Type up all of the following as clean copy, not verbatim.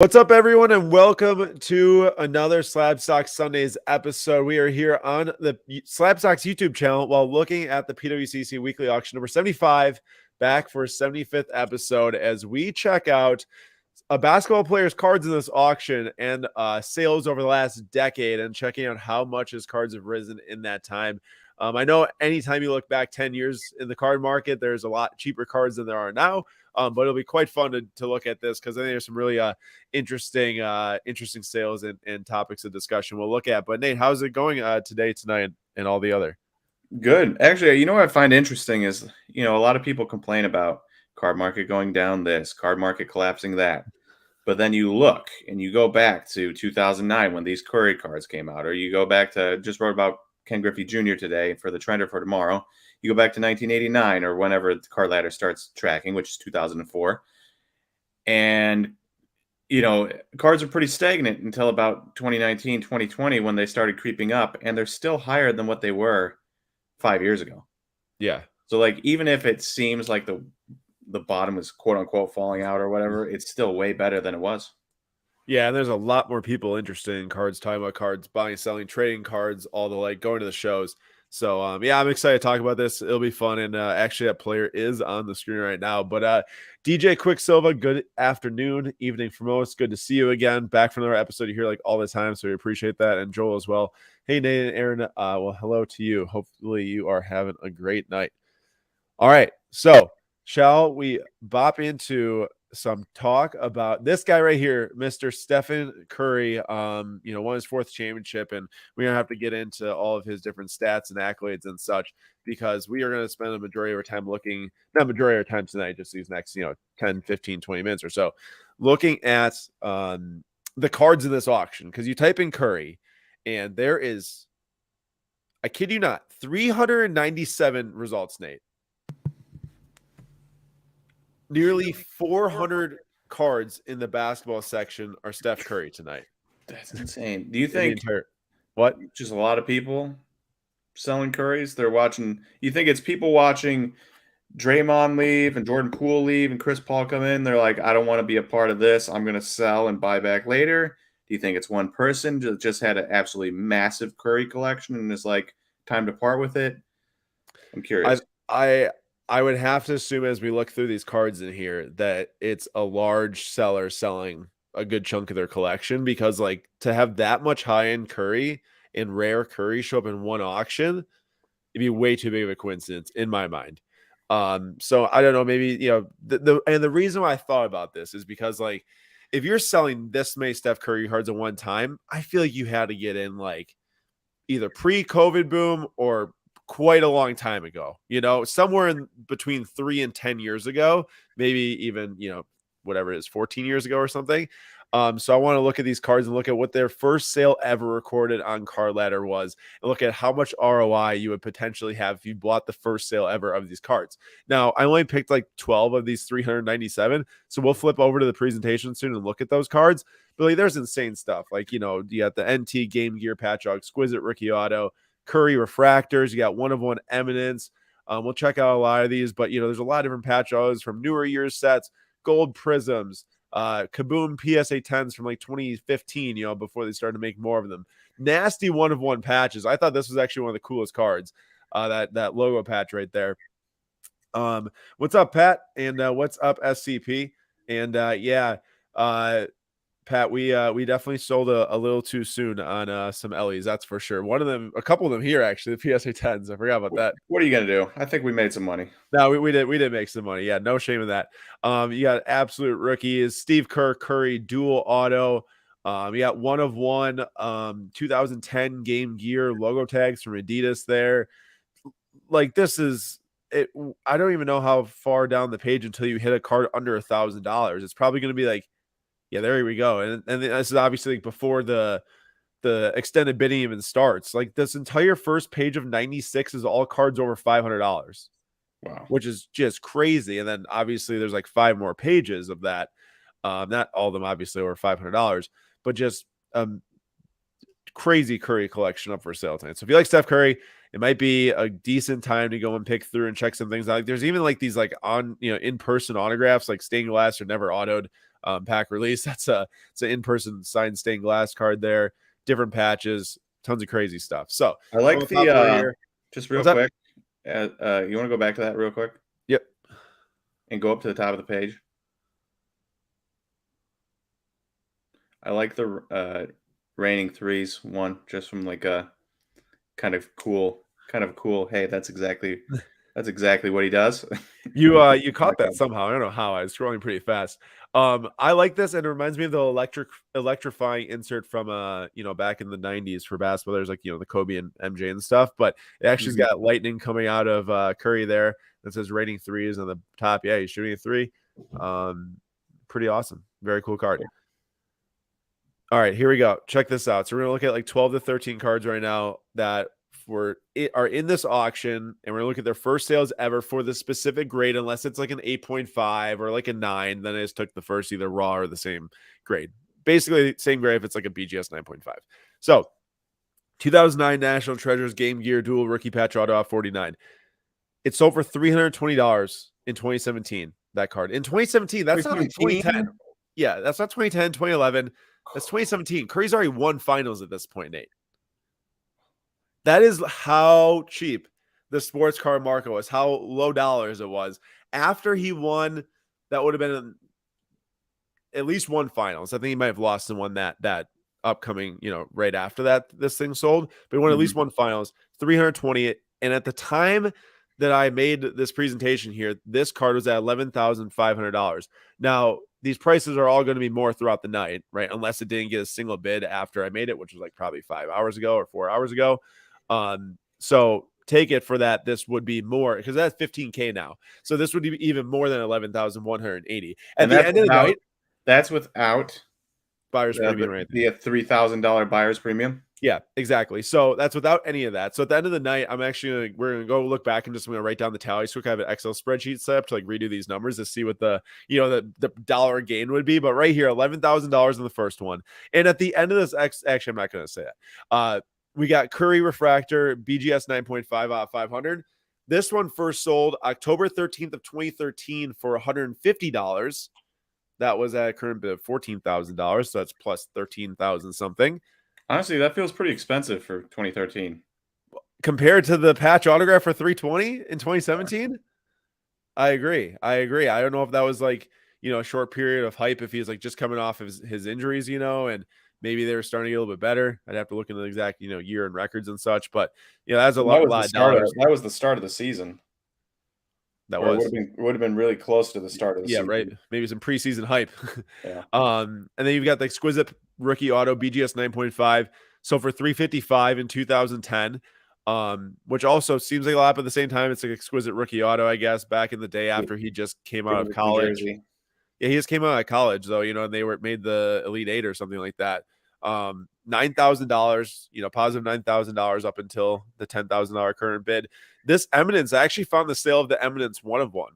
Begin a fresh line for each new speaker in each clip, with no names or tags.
What's up, everyone, and welcome to another Slab Stocks Sundays episode. We are here on the Slab Stocks YouTube channel while looking at the PWCC weekly auction number 75, back for 75th episode as we check out a basketball player's cards in this auction and sales over the last decade and checking out how much his cards have risen in that time. I know anytime you look back 10 years in the card market, there's a lot cheaper cards than there are now. But it'll be quite fun to look at this because I think there's some really interesting sales and topics of discussion we'll look at. But Nate, how's it going today, tonight, and all the other?
Good. Actually, what I find interesting is, a lot of people complain about card market going down this, card market collapsing that. But then you look and you go back to 2009 when these Curry cards came out, or you go back to, just wrote about Ken Griffey Jr. today for the Trender for tomorrow. You go back to 1989 or whenever the card ladder starts tracking, which is 2004. And, cards are pretty stagnant until about 2019, 2020 when they started creeping up. And they're still higher than what they were 5 years ago.
Yeah.
So, even if it seems like the bottom is quote unquote falling out or whatever, it's still way better than it was.
Yeah, and there's a lot more people interested in cards, talking about cards, buying, selling, trading cards, all the going to the shows. So, yeah, I'm excited to talk about this. It'll be fun. And actually, that player is on the screen right now. But DJ Quicksilva, good afternoon, evening for most. Good to see you again. Back from another episode. You hear all the time, so we appreciate that. And Joel as well. Hey, Nate and Aaron. Well, hello to you. Hopefully, you are having a great night. All right. So, shall we bop into some talk about this guy right here, Mr. Stephen Curry, won his fourth championship, and we're going to have to get into all of his different stats and accolades and such, because we are going to spend a majority of our time tonight, just these next, 10, 15, 20 minutes or so, looking at the cards in this auction, because you type in Curry, and there is, I kid you not, 397 results, Nate. Nearly 400 cards in the basketball section are Steph Curry tonight.
That's insane. Do you think
what?
Just a lot of people selling Currys? They're watching. You think it's people watching Draymond leave and Jordan Poole leave and Chris Paul come in? They're like, I don't want to be a part of this. I'm going to sell and buy back later. Do you think it's one person that just had an absolutely massive Curry collection and is like, time to part with it? I'm curious.
I would have to assume, as we look through these cards in here, that it's a large seller selling a good chunk of their collection, because to have that much high-end Curry and rare Curry show up in one auction, it'd be way too big of a coincidence in my mind. So I don't know, maybe, the reason why I thought about this is because if you're selling this many Steph Curry cards at one time, I feel like you had to get in either pre-COVID boom or quite a long time ago, somewhere in between 3 and 10 years ago, maybe even, whatever it is, 14 years ago or something. So I want to look at these cards and look at what their first sale ever recorded on Card Ladder was, and look at how much ROI you would potentially have if you bought the first sale ever of these cards. Now, I only picked 12 of these 397, so we'll flip over to the presentation soon and look at those cards. But there's insane stuff. You got the NT Game Gear patch, exquisite rookie auto, Curry refractors, you got one-of-one eminence. We'll check out a lot of these, but there's a lot of different patch autos from newer year sets, gold prisms, Kaboom PSA 10s from 2015, before they started to make more of them. Nasty one-of-one patches. I thought this was actually one of the coolest cards, that logo patch right there. What's up, Pat? And what's up, SCP? And Pat, we definitely sold a little too soon on some Ellie's, that's for sure. A couple of them here, actually, the PSA 10s. I forgot about that.
What are you gonna do? I think we made some money.
No, we did make some money. Yeah, no shame in that. You got absolute rookies, Steve Kerr, Curry, dual auto. You got one-of-one 2010 Game Gear logo tags from Adidas there. This is it. I don't even know how far down the page until you hit a card under $1,000. It's probably going to be yeah, there we go. And this is obviously before the extended bidding even starts. This entire first page of 96 is all cards over $500.
Wow.
Which is just crazy. And then obviously there's 5 more pages of that. Not all of them obviously over $500, but just crazy Curry collection up for sale tonight. So if you like Steph Curry, it might be a decent time to go and pick through and check some things out. There's even these on, in-person autographs, stained glass or never autoed. pack release. It's an in-person signed stained glass card there, different patches, tons of crazy stuff. So
I like
on top right here.
just real
What's up?
quick. You want to go back to that real quick
Yep.
and go up to the top of the page? I like the raining threes one, just from like a kind of cool. Hey, that's exactly what he does.
You caught that somehow. I don't know how. I was scrolling pretty fast. I like this, and it reminds me of the electrifying insert from back in the 90s for basketball. There's like the Kobe and MJ and stuff, but it actually's got lightning coming out of Curry there that says raining threes on the top. Yeah, he's shooting a three. Pretty awesome. Very cool card. All right, here we go. Check this out. So we're gonna look at like 12 to 13 cards right now that are in this auction, and we're gonna look at their first sales ever for the specific grade, unless it's like an 8.5 or like a 9. Then I just took the first either raw or the same grade. Basically, same grade if it's like a BGS 9.5. So 2009 National Treasures Game Gear Dual Rookie Patch Auto off 49. It sold for $320 in 2017. That card in 2017. That's not like 2010. Yeah, that's not 2010, 2011. That's 2017. Curry's already won finals at this point, Nate. That is how cheap the sports card market was, how low dollars it was. After he won, that would have been at least one finals. I think he might have lost and won that upcoming, right after that, this thing sold. But he won at least one finals, 320. And at the time that I made this presentation here, this card was at $11,500. Now, these prices are all going to be more throughout the night, right? Unless it didn't get a single bid after I made it, which was like probably 5 hours ago or 4 hours ago. So take it for that. This would be more because that's 15K now. So this would be even more than 11,180. At the end of the night,
that's without
buyer's premium, right?
The $3,000 buyer's premium.
Yeah, exactly. So that's without any of that. So at the end of the night, we're going to go look back and just going to write down the tally. So I have an Excel spreadsheet set up to like redo these numbers to see what the dollar gain would be. But right here, $11,000 in the first one. And at the end of this, actually, I'm not going to say that. We got Curry Refractor BGS 9.5 out of 500. This one first sold October 13th of 2013 for $150. That was at a current bid of $14,000. So that's plus 13,000 something.
Honestly, that feels pretty expensive for 2013.
Compared to the patch autograph for 320 in 2017? I agree. I don't know if that was like, a short period of hype, if he's like just coming off of his injuries, and maybe they were starting to get a little bit better. I'd have to look into the exact, year and records and such. But, that's a lot of dollars.
That was the start of the season.
That
would have been really close to the start of the season.
Yeah, right. Maybe some preseason hype.
Yeah.
And then you've got the exquisite rookie auto BGS 9.5. So for $355 in 2010, which also seems like a lot, but at the same time, it's an exquisite rookie auto, I guess, back in the day after he just came out of college. Yeah, he just came out of college though, and they made the Elite Eight or something like that. $9,000, positive $9,000 up until the $10,000 current bid. This Eminence, I actually found the sale of the Eminence one of one.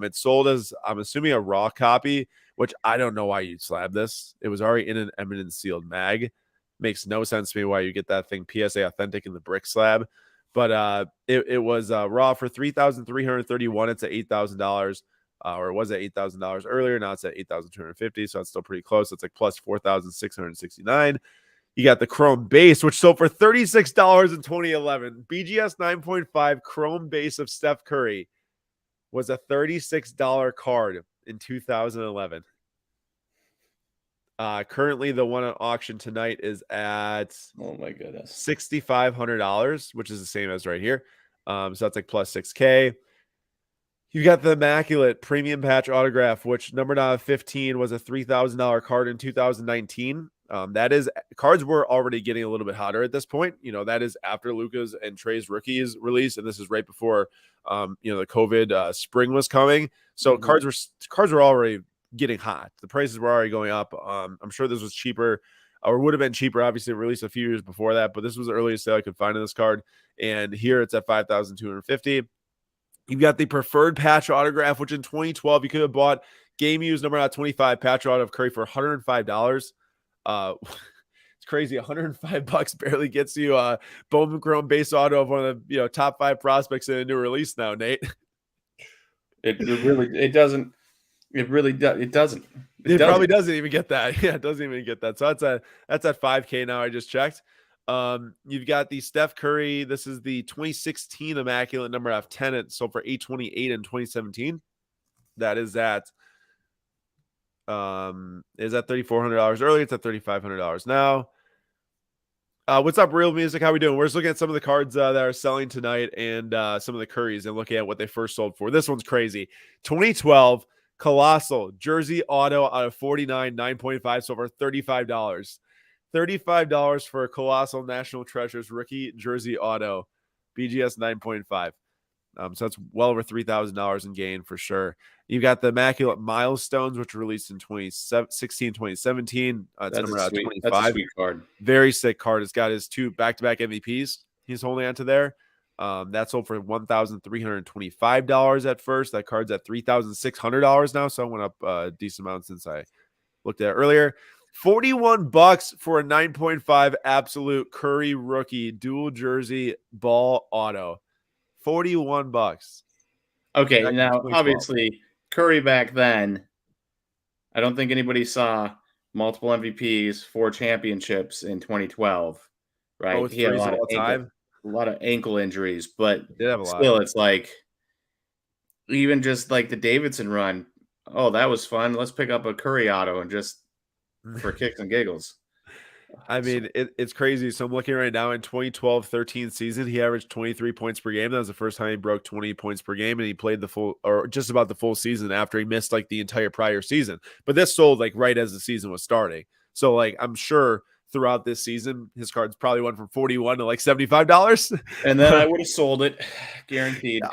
It sold as, I'm assuming, a raw copy, which I don't know why you'd slab this. It was already in an Eminence sealed mag. Makes no sense to me why you get that thing PSA authentic in the brick slab. But it was raw for $3,331. It's at $8,000. Or it was at $8,000 earlier. Now it's at $8,250. So it's still pretty close. It's like plus $4,669. You got the Chrome base, which sold for $36 in 2011. BGS 9.5 Chrome base of Steph Curry was a $36 card in 2011. Currently, the one at auction tonight is at $6,500, which is the same as right here. So that's like plus 6K. You got the immaculate premium patch autograph, which numbered out of 15 was a $3,000 card in 2019. That is, cards were already getting a little bit hotter at this point. That is after Luka's and Trey's rookies release, and this is right before, the COVID spring was coming. So cards were already getting hot. The prices were already going up. I'm sure this was cheaper, or would have been cheaper. Obviously, released a few years before that, but this was the earliest sale I could find in this card. And here it's at $5,250. You've got the preferred patch autograph, which in 2012 you could have bought game used number out 25 patch auto of Curry for $105. It's crazy. $105 barely gets you a Bowman Chrome base auto of one of the top 5 prospects in a new release now, Nate.
It really doesn't. It
It probably
doesn't.
doesn't even get that. Yeah, it doesn't even get that. So that's at 5K now. I just checked. You've got the Steph Curry. This is the 2016 Immaculate number out of 10. It sold for 828 in 2017. That is at $3,400 earlier. It's at $3,500 now. What's up, Real Music? How we doing? We're just looking at some of the cards that are selling tonight and some of the Currys and looking at what they first sold for. This one's crazy. 2012 Colossal Jersey Auto out of 49, 9.5 sold for $35. $35 for a Colossal National Treasures rookie Jersey Auto, BGS 9.5. So that's well over $3,000 in gain for sure. You've got the Immaculate Milestones, which were released in 2016, 2017. It's number out 25.
That's a sweet card.
Very sick card. It's got his 2 back-to-back MVPs he's holding onto there. That sold for $1,325 at first. That card's at $3,600 now, so it went up a decent amount since I looked at it earlier. $41 for a 9.5 absolute Curry rookie dual jersey ball auto. $41.
Okay, now obviously Curry back then, I don't think anybody saw multiple MVPs, 4 championships in 2012, right?
Oh,
He had a lot of ankle injuries, but still, it's like even just like the Davidson run. Oh, that was fun. Let's pick up a Curry auto and just for kicks and giggles.
I mean, it's crazy. So I'm looking right now in 2012-13 season, he averaged 23 points per game. That was the first time he broke 20 points per game, and he played the full or just about the full season after he missed like the entire prior season. But this sold like right as the season was starting. So like I'm sure throughout this season, his cards probably went from $41 to like $75.
And then I would have sold it, guaranteed.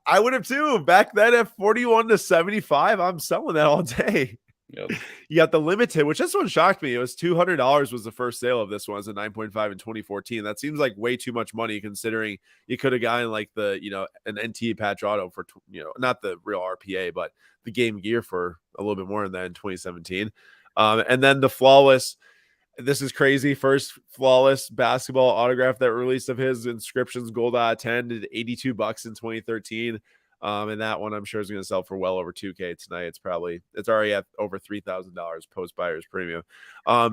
I would have too. Back then at 41 to 75, I'm selling that all day.
Yep.
You got the limited, which this one shocked me. It was $200 was the first sale of this one. It was a 9.5 in 2014. That seems like way too much money considering you could have gotten like the, an NT patch auto for, not the real RPA, but the game gear for a little bit more than that in 2017. And then the flawless, this is crazy. First flawless basketball autograph that released of his inscriptions gold out of 10 did $82 in 2013. And that one I'm sure is going to sell for well over 2K tonight. It's already at over $3,000 post buyer's premium.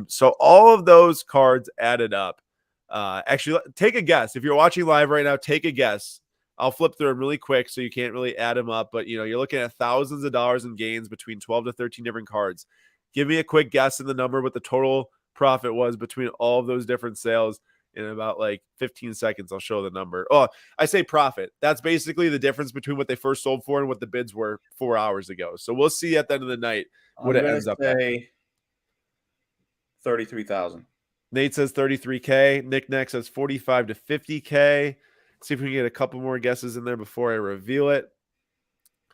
So all of those cards added up. Actually, take a guess. If you're watching live right now, take a guess. I'll flip through them really quick so you can't really add them up, but you're looking at thousands of dollars in gains between 12 to 13 different cards. Give me a quick guess in the number what the total profit was between all of those different sales. In about like 15 seconds, I'll show the number. Oh, I say profit. That's basically the difference between what they first sold for and what the bids were 4 hours ago. So we'll see at the end of the night what it ends up at.
33,000.
Nate says 33K. Nick next says 45 to 50K. Let's see if we can get a couple more guesses in there before I reveal it.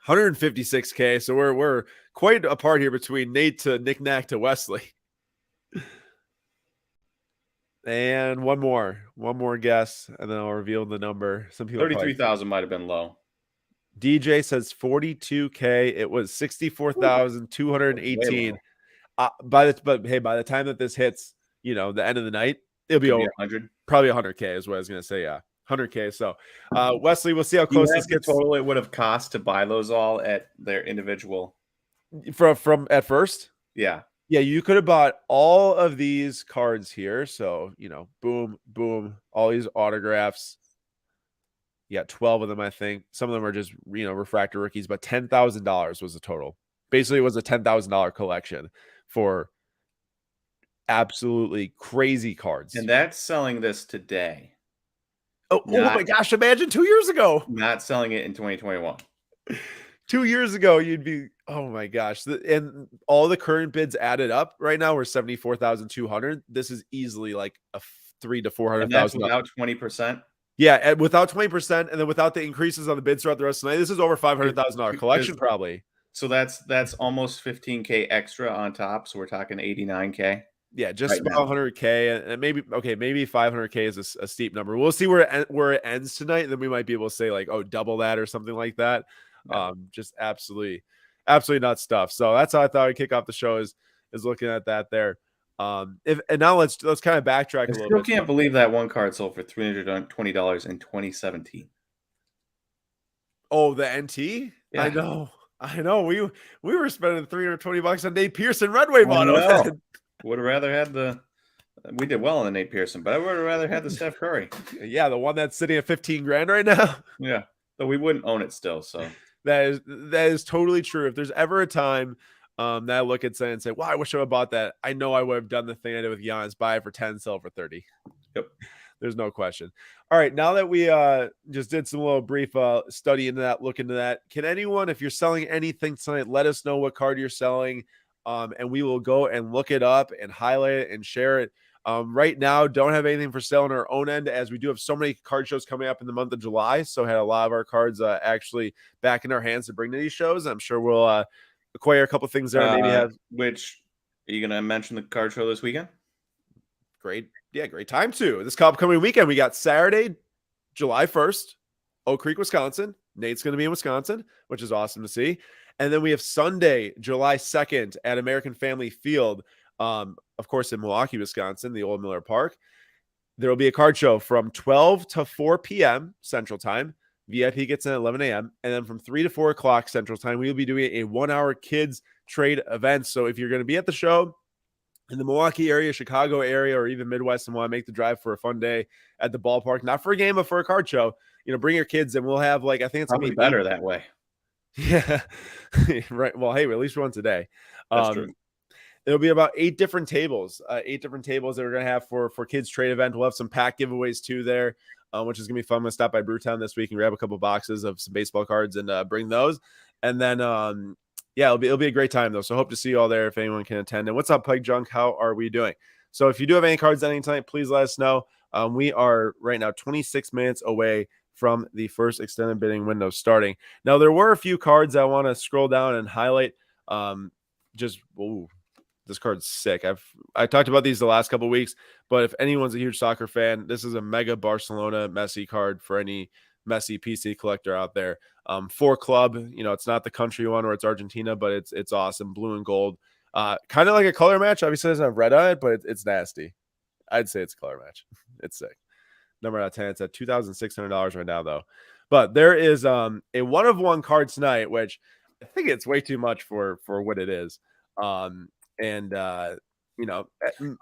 156K. So we're quite apart here between Nate to Nick Knack to Wesley. And one more guess, and then I'll reveal the number. Some people
33,000 might have been low.
DJ says 42K. It was 64,218. By the time that this hits, the end of the night, it'll be over
100.
Probably 100K is what I was gonna say. Yeah, 100K. So, Wesley, we'll see how close this gets.
Total it would have cost to buy those all at their individual.
From at first.
Yeah.
Yeah, you could have bought all of these cards here. So, boom, boom, all these autographs. You got 12 of them, I think. Some of them are just, refractor rookies, but $10,000 was the total. Basically, it was a $10,000 collection for absolutely crazy cards.
And that's selling this today.
Oh my gosh, imagine 2 years ago.
Not selling it in 2021.
2 years ago, you'd be, oh my gosh. And all the current bids added up right now were 74,200. This is easily like a $300,000 to $400,000.
Without 20%.
Yeah, and without 20%, and then without the increases on the bids throughout the rest of the night, this is over $500,000 collection probably.
So that's almost 15K extra on top. So we're talking 89K.
Yeah, just about 100K, and maybe 500K is a steep number. We'll see where it ends tonight, and then we might be able to say like, oh, double that or something like that. Yeah. Just absolutely nuts stuff. So that's how I thought I'd kick off the show is looking at that there. And now let's kind of backtrack a little bit.
I still can't believe that one card sold for $320 in 2017.
Oh, the NT?
Yeah.
I know. I know we were spending $320 on Nate Pearson Red Wave
I
auto.
know. Would have rather had the. We did well on the Nate Pearson, but I would have rather had the Steph Curry.
Yeah, the one that's sitting at 15 grand right now.
Yeah, but we wouldn't own it still. So
That is totally true. If there's ever a time that I look at and say, "Wow, I wish I would have bought that," I know I would have done the thing I did with Giannis: buy it for 10, sell it for 30.
Yep.
There's no question. All right, now that we just did some little brief study into that, look into that, can anyone, if you're selling anything tonight, let us know what card you're selling, and we will go and look it up and highlight it and share it. Right now, don't have anything for sale on our own end, as we do have so many card shows coming up in the month of July. So had a lot of our cards actually back in our hands to bring to these shows. I'm sure we'll acquire a couple things there. Maybe have
which are you gonna mention the card show this weekend?
great time too. This upcoming weekend, we got Saturday, July 1st, Oak Creek, Wisconsin. Nate's going to be in Wisconsin, which is awesome to see. And then we have Sunday, July 2nd at American Family Field. Of course, in Milwaukee, Wisconsin, the old Miller Park. There will be a card show from 12 to 4 p.m. Central Time. VIP gets in at 11 a.m. And then from 3 to 4 o'clock Central Time, we will be doing a 1-hour kids trade event. So if you're going to be at the show in the Milwaukee area, Chicago area, or even Midwest and want to make the drive for a fun day at the ballpark, not for a game, but for a card show, bring your kids and we'll have I think it's
probably better that way.
Yeah. Right. Well, hey, at least once a day.
That's true.
There'll be about 8 different tables that we're going to have for kids trade event. We'll have some pack giveaways too there, which is going to be fun. I'm going to stop by Brewtown this week and grab a couple boxes of some baseball cards and bring those. And then, it'll be a great time though. So hope to see you all there if anyone can attend. And what's up, Plague Junk? How are we doing? So if you do have any cards ending tonight, please let us know. We are right now 26 minutes away from the first extended bidding window starting. Now, there were a few cards I want to scroll down and highlight. This card's sick. I talked about these the last couple of weeks, but if anyone's a huge soccer fan, this is a mega Barcelona Messi card for any Messi PC collector out there. For club, it's not the country one or it's Argentina, but it's awesome. Blue and gold. Kind of like a color match. Obviously, it doesn't have red on it, but it's nasty. I'd say it's a color match. It's sick. Number out of 10. It's at $2,600 right now, though. But there is a 1-of-1 card tonight, which I think it's way too much for what it is.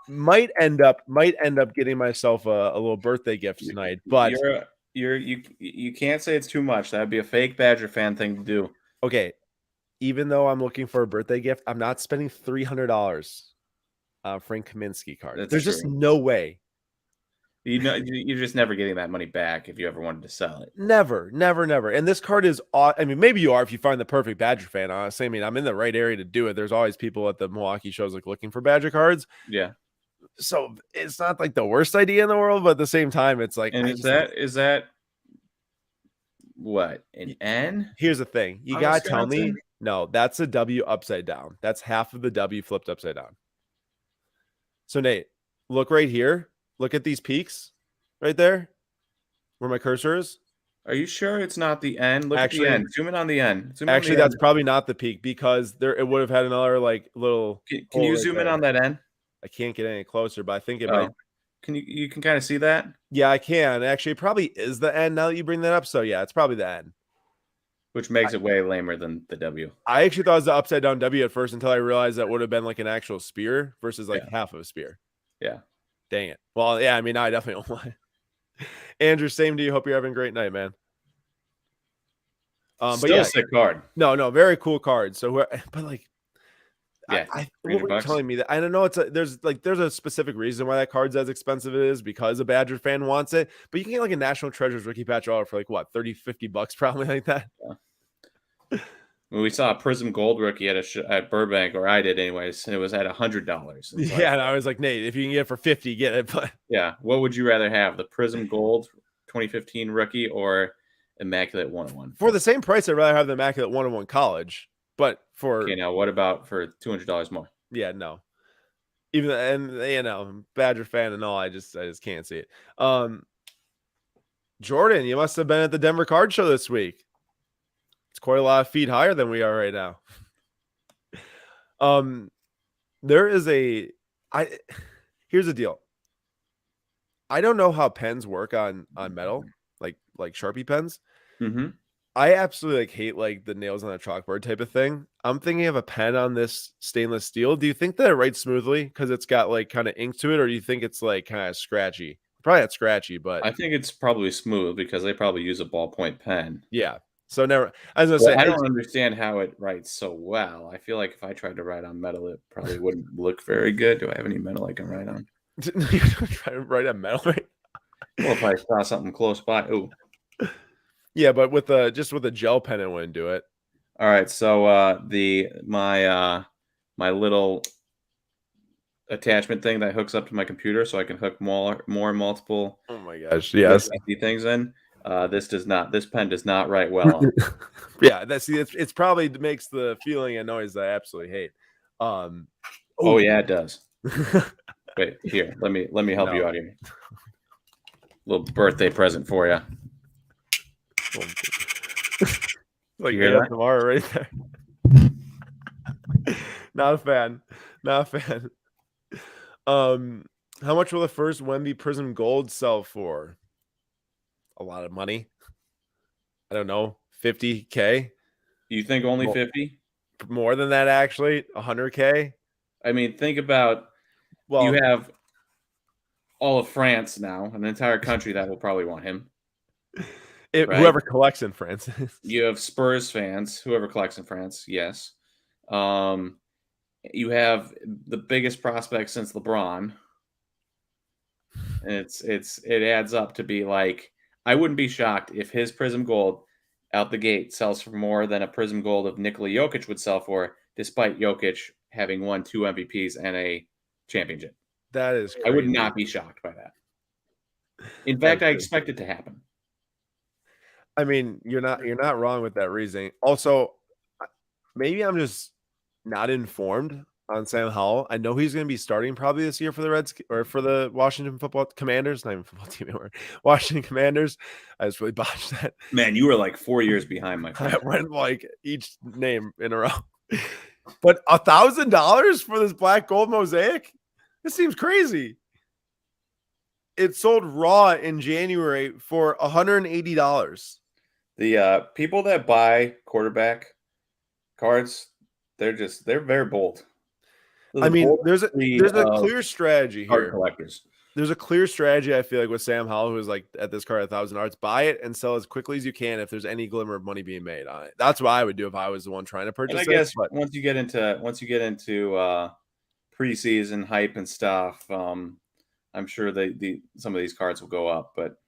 Might end up getting myself a little birthday gift tonight. But
you can't say it's too much. That'd be a fake Badger fan thing to do.
Okay, even though I'm looking for a birthday gift, I'm not spending $300 Frank Kaminsky card. There's just no way.
You're just never getting that money back if you ever wanted to sell it.
Never. And this card is, maybe you are if you find the perfect Badger fan. Honestly, I'm in the right area to do it. There's always people at the Milwaukee shows looking for Badger cards.
Yeah.
So it's not like the worst idea in the world, but at the same time, it's like.
And is that what, an N?
Here's the thing. You got to tell me. No, that's a W upside down. That's half of the W flipped upside down. So Nate, look right here. Look at these peaks right there where my cursor is.
Are you sure it's not the N? Look at the N. Zoom in on the N.
Actually, that's probably not the peak because it would have had another little.
Can you zoom in on that N?
I can't get any closer, but I think it might.
You can kind of see that?
Yeah, I can. Actually, it probably is the N now that you bring that up. So yeah, it's probably the N.
Which makes it way lamer than the W.
I actually thought it was the upside down W at first until I realized that would have been like an actual spear versus half of a spear.
Yeah.
Dang it. Well, yeah, now I definitely don't want it. Andrew, same to you. Hope you're having a great night, man.
Still a sick card.
No, very cool card. So, what
$300
were you telling me that? I don't know. There's a specific reason why that card's as expensive as it is because a Badger fan wants it. But you can get like a National Treasures rookie patch auto for $30-$50 probably like that.
Yeah. When we saw a Prism Gold rookie at Burbank, or I did anyways, and it was at $100.
Yeah, and I was like, Nate, if you can get it for $50, get it. But
yeah, what would you rather have, the Prism Gold 2015 rookie or Immaculate 101?
For the same price, I'd rather have the Immaculate 101 College. But
now what about for $200 more?
Yeah, no. Even Badger fan and all, I just can't see it. Jordan, you must have been at the Denver Card Show this week. It's quite a lot of feet higher than we are right now. There is here's the deal. I don't know how pens work on metal, like Sharpie pens.
Mm-hmm.
I absolutely like hate like the nails on a chalkboard type of thing. I'm thinking of a pen on this stainless steel. Do you think that it writes smoothly because it's got like kind of ink to it, or do you think it's like kind of scratchy? Probably not scratchy, but
I think it's probably smooth because they probably use a ballpoint pen.
yeah. So never. I was gonna
But
say,
I don't understand how it writes so well. I feel like if I tried to write on metal, it probably wouldn't look very good. Do I have any metal I can write on?
you try to write a metal, right?
Well, if I saw something close by. Ooh.
Yeah, but with a just with a gel pen, it wouldn't do it.
All right. So my little attachment thing that hooks up to my computer so I can hook more multiple
Oh my gosh, yes.
USB things in. This pen does not write well on.
Yeah, it's probably makes the feeling and noise that I absolutely hate.
Oh yeah, it does. Wait, here, let me help you
No.
out here. Little birthday present for you.
Like
You hear that?
tomorrow right there. Not a fan. Not a fan. How much will the first Wemby Prism Gold sell for? A lot of money. I don't know, 50K.
You think only 50?
More than that, actually, 100K.
I mean, think about you
Well,
have all of France now, an entire country that will probably want him. Right?
Whoever collects in France.
You have Spurs fans, whoever collects in France, yes. You have the biggest prospect since LeBron. And it adds up to be like, I wouldn't be shocked if his Prism Gold out the gate sells for more than a Prism Gold of Nikola Jokic would sell for, despite Jokic having won 2 MVPs and a championship.
That is crazy.
I would not be shocked by that. In fact, I expect it to happen.
I mean, you're not wrong with that reasoning. Also, maybe I'm just not informed on Sam Howell. I know he's going to be starting probably this year for the Reds or for the Washington Football Commanders, not even football team anymore. Washington Commanders. I just really botched that.
Man, you were like 4 years behind my friend.
I went like each name in a row. But $1,000 for this black gold mosaic? This seems crazy. It sold raw in January for $180.
The people that buy quarterback cards, they're very bold.
I mean, there's a clear strategy here.
Collectors.
There's a clear strategy, I feel like, with Sam Howell, who's like at this card $1,000. Buy it and sell as quickly as you can if there's any glimmer of money being made on it. That's what I would do if I was the one trying to purchase
it. I guess
but
once you get into preseason hype and stuff, I'm sure some of these cards will go up, but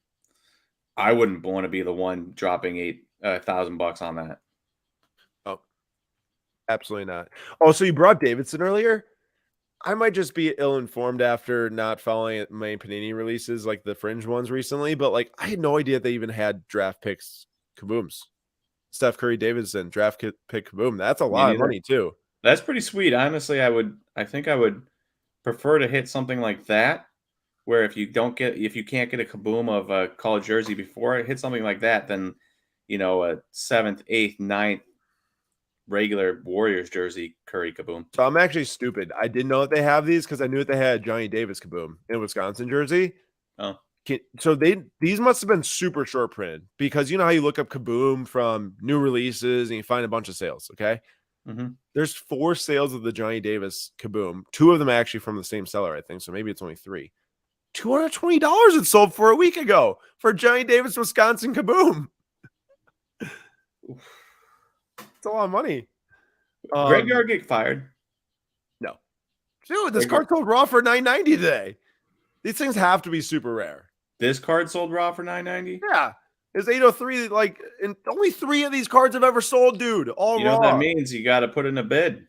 I wouldn't want to be the one dropping $1,000 on that.
Oh, absolutely not. Oh, so you brought Davidson earlier? I might just be ill-informed after not following main Panini releases like the fringe ones recently, but like I had no idea they even had draft picks kabooms. Steph Curry, Davidson, draft pick kaboom. That's a lot of money too.
That's pretty sweet. Honestly, I think I would prefer to hit something like that, where if you can't get a kaboom of a college jersey before it, hit something like that, then a 7th, 8th, 9th regular Warriors jersey Curry kaboom.
So I'm actually stupid. I didn't know that they have these because I knew that they had Johnny Davis kaboom in Wisconsin jersey.
Oh,
so these must have been super short printed because you know how you look up kaboom from new releases and you find a bunch of sales. Okay, There's 4 sales of the Johnny Davis kaboom. 2 of them actually from the same seller, I think. So maybe it's only 3. $220 it sold for a week ago for Johnny Davis Wisconsin kaboom. It's a lot of money.
Greg Yard get fired?
No. Dude, this card sold raw for $990 today. These things have to be super rare.
This card sold raw for $990?
Yeah. It's 803. Like, and only 3 of these cards have ever sold, dude. All raw.
You know what that means? You got to put in a bid.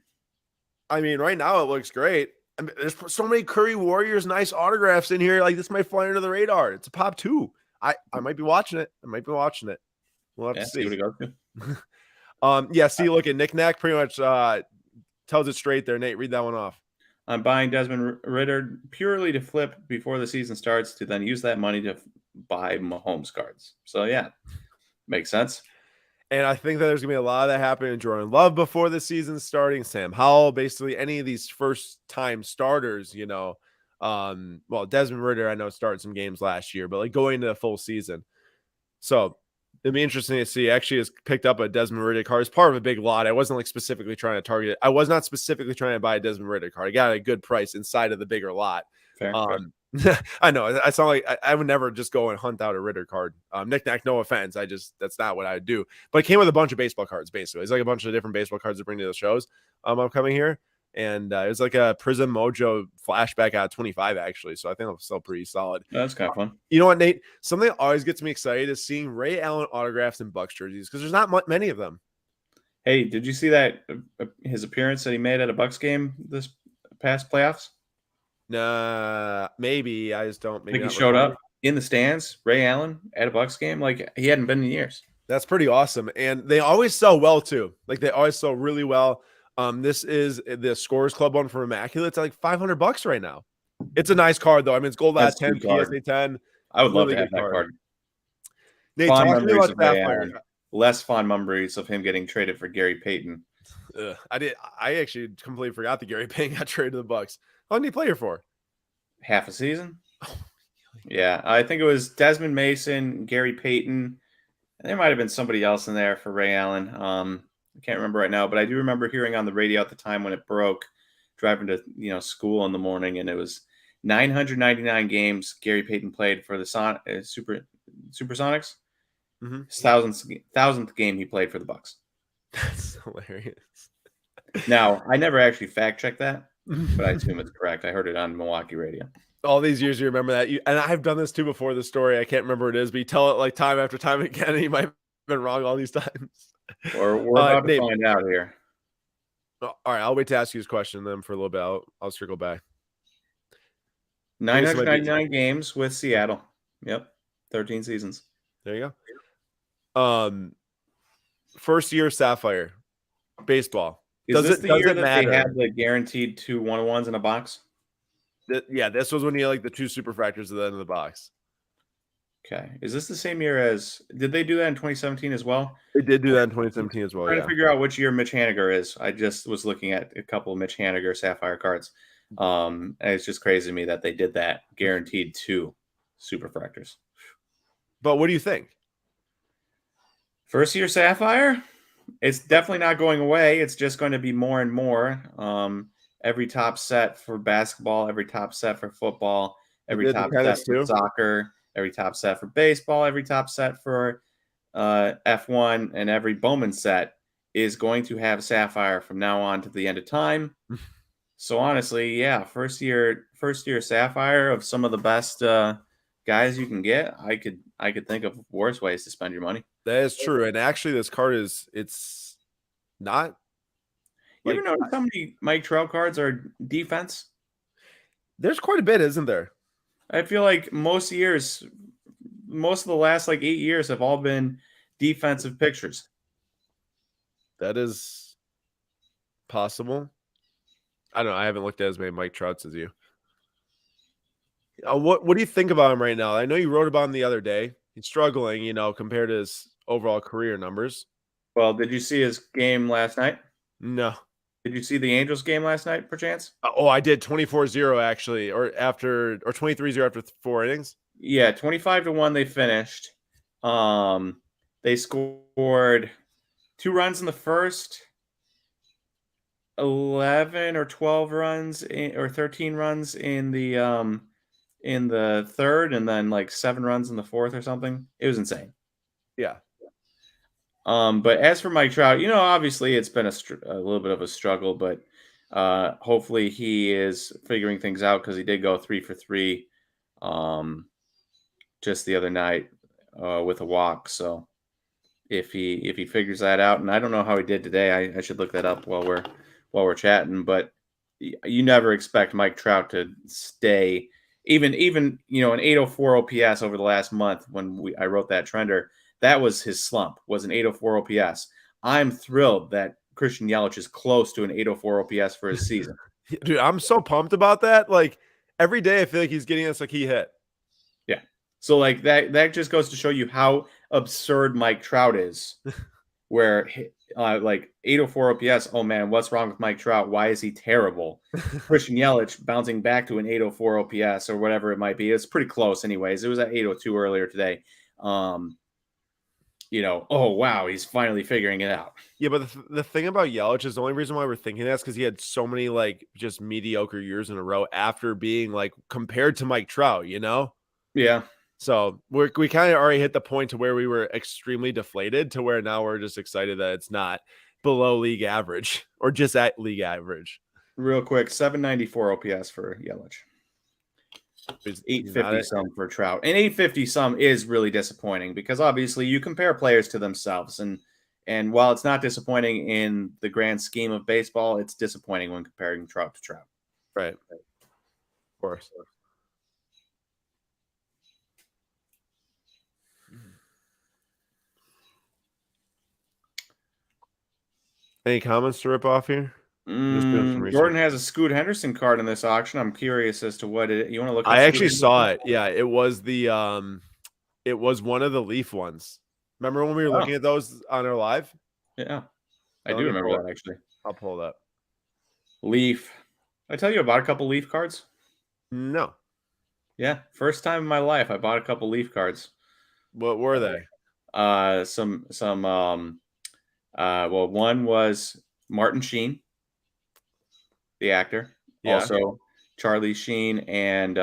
I mean, right now it looks great. I mean, there's so many Curry Warriors nice autographs in here. Like, this might fly under the radar. It's a pop 2. I might be watching it. We'll have to see.
What it goes to.
Yeah, see, look at Nick Nack pretty much tells it straight there. Nate, read that one off.
I'm buying Desmond Ritter purely to flip before the season starts to then use that money to buy Mahomes cards. So, yeah, makes sense.
And I think that there's going to be a lot of that happening in Jordan Love before the season's starting. Sam Howell, basically any of these first-time starters, well, Desmond Ritter, I know started some games last year, but like going into the full season. So It'd be interesting to see. Actually, has picked up a Desmond Ritter card as part of a big lot. I wasn't like specifically trying to target it. I was not specifically trying to buy a Desmond Ritter card. I got a good price inside of the bigger lot.
Fair.
I know. I sound like I would never just go and hunt out a Ritter card. Knick-knack, no offense. That's not what I would do. But it came with a bunch of baseball cards, basically. It's like a bunch of different baseball cards to bring to the shows upcoming here. And it was like a Prism Mojo flashback out of 25, actually. So I think it's still pretty solid.
That's kind of fun.
You know what, Nate? Something that always gets me excited is seeing Ray Allen autographs and Bucks jerseys because there's not many of them.
Hey, did you see that his appearance that he made at a Bucks game this past playoffs?
Nah, maybe. I just don't. Maybe
he showed up in the stands, Ray Allen, at a Bucks game. Like, he hadn't been in years.
That's pretty awesome. And they always sell well, too. Like, they always sell really well. This is the Scorers Club one from Immaculate. It's like $500 right now. It's a nice card, though. I mean, it's gold at 10, PSA 10.
I would love to have that card.
Nate, talk to me about Sapphire.
Less fond memories of him getting traded for Gary Payton.
I actually completely forgot that Gary Payton got traded to the Bucks. How long did he play here for?
Half a season. Yeah, I think it was Desmond Mason, Gary Payton. And there might have been somebody else in there for Ray Allen. I can't remember right now, but I do remember hearing on the radio at the time when it broke, driving to school in the morning, and it was 999 games Gary Payton played for the Supersonics.
Mm-hmm.
His thousandth game he played for the Bucks.
That's hilarious.
Now, I never actually fact checked that, but I assume it's correct. I heard it on Milwaukee radio.
All these years, you remember that. And I've done this too before the story. I can't remember what it is, but you tell it like time after time again, and you might have been wrong all these times.
Or we're about to find out here.
All right, I'll wait to ask you this question then for a little bit. I'll circle back.
999 games with Seattle. Yep, 13 seasons.
There you go. First year Sapphire baseball.
Does it matter? They had the guaranteed 2 1-on-1s in a box?
Yeah, this was when you had like the 2 superfractors at the end of the box.
Okay. Is this the same year as – did they do that in 2017 as well?
They did do that in 2017 as well,
I'm trying to figure out which year Mitch Haniger is. I just was looking at a couple of Mitch Haniger Sapphire cards. And it's just crazy to me that they did that, guaranteed 2 superfractors.
But what do you think?
First year Sapphire? It's definitely not going away. It's just going to be more and more. Every top set for basketball, every top set for football, every top set for soccer, every top set for baseball, every top set for F1, and every Bowman set is going to have Sapphire from now on to the end of time. So honestly, yeah, first year Sapphire of some of the best guys you can get. I could think of worse ways to spend your money.
That is true. And actually this card it's not.
You ever notice how many Mike Trout cards are defense?
There's quite a bit, isn't there?
I feel like most of the last 8 years have all been defensive pictures.
That is possible. I don't know. I haven't looked at as many Mike Trouts as you. What do you think about him right now? I know you wrote about him the other day. He's struggling, compared to his overall career numbers.
Well, did you see his game last night?
No.
Did you see the Angels game last night, perchance?
Oh, I did 24-0 actually, or 23-0 after 4 innings.
Yeah, 25-1 they finished. They scored 2 runs in the first, 11 or 12 runs or 13 runs in the third, and then 7 runs in the fourth or something. It was insane.
Yeah.
But as for Mike Trout, obviously it's been a little bit of a struggle, but hopefully he is figuring things out, because he did go 3 for 3 just the other night with a walk. So if he figures that out, and I don't know how he did today, I should look that up while we're chatting. But you never expect Mike Trout to stay even an 804 OPS over the last month. When I wrote that trender, that was his slump, was an 804 OPS. I'm thrilled that Christian Yelich is close to an 804 OPS for his season.
Dude, I'm so pumped about that. Every day I feel like he's getting us a key hit.
Yeah. So that just goes to show you how absurd Mike Trout is, where 804 OPS, oh man, what's wrong with Mike Trout? Why is he terrible? Christian Yelich bouncing back to an 804 OPS or whatever it might be. It's pretty close anyways. It was at 802 earlier today. oh wow, he's finally figuring it out.
Yeah, but the thing about Yelich is the only reason why we're thinking that is because he had so many like just mediocre years in a row after being like compared to Mike Trout,
Yeah,
So we kind of already hit the point to where we were extremely deflated to where now we're just excited that it's not below league average or just at league average.
real quick, 794 OPS for Yelich.
He's
850 some for Trout, and 850 some is really disappointing because obviously you compare players to themselves, and while it's not disappointing in the grand scheme of baseball, it's disappointing when comparing Trout to Trout.
Right. Of course. Any comments to rip off here?
Jordan has a Scoot Henderson card in this auction. I'm curious as to what you want to look at.
I actually saw it. Yeah, it was it was one of the Leaf ones. Remember when we were looking at those on our live?
Yeah, I do remember that actually.
I'll pull it up.
Leaf. I tell you I bought a couple Leaf cards?
No.
Yeah, first time in my life I bought a couple Leaf cards.
What were they?
Well, one was Martin Sheen, the actor. Yeah. Also Charlie Sheen and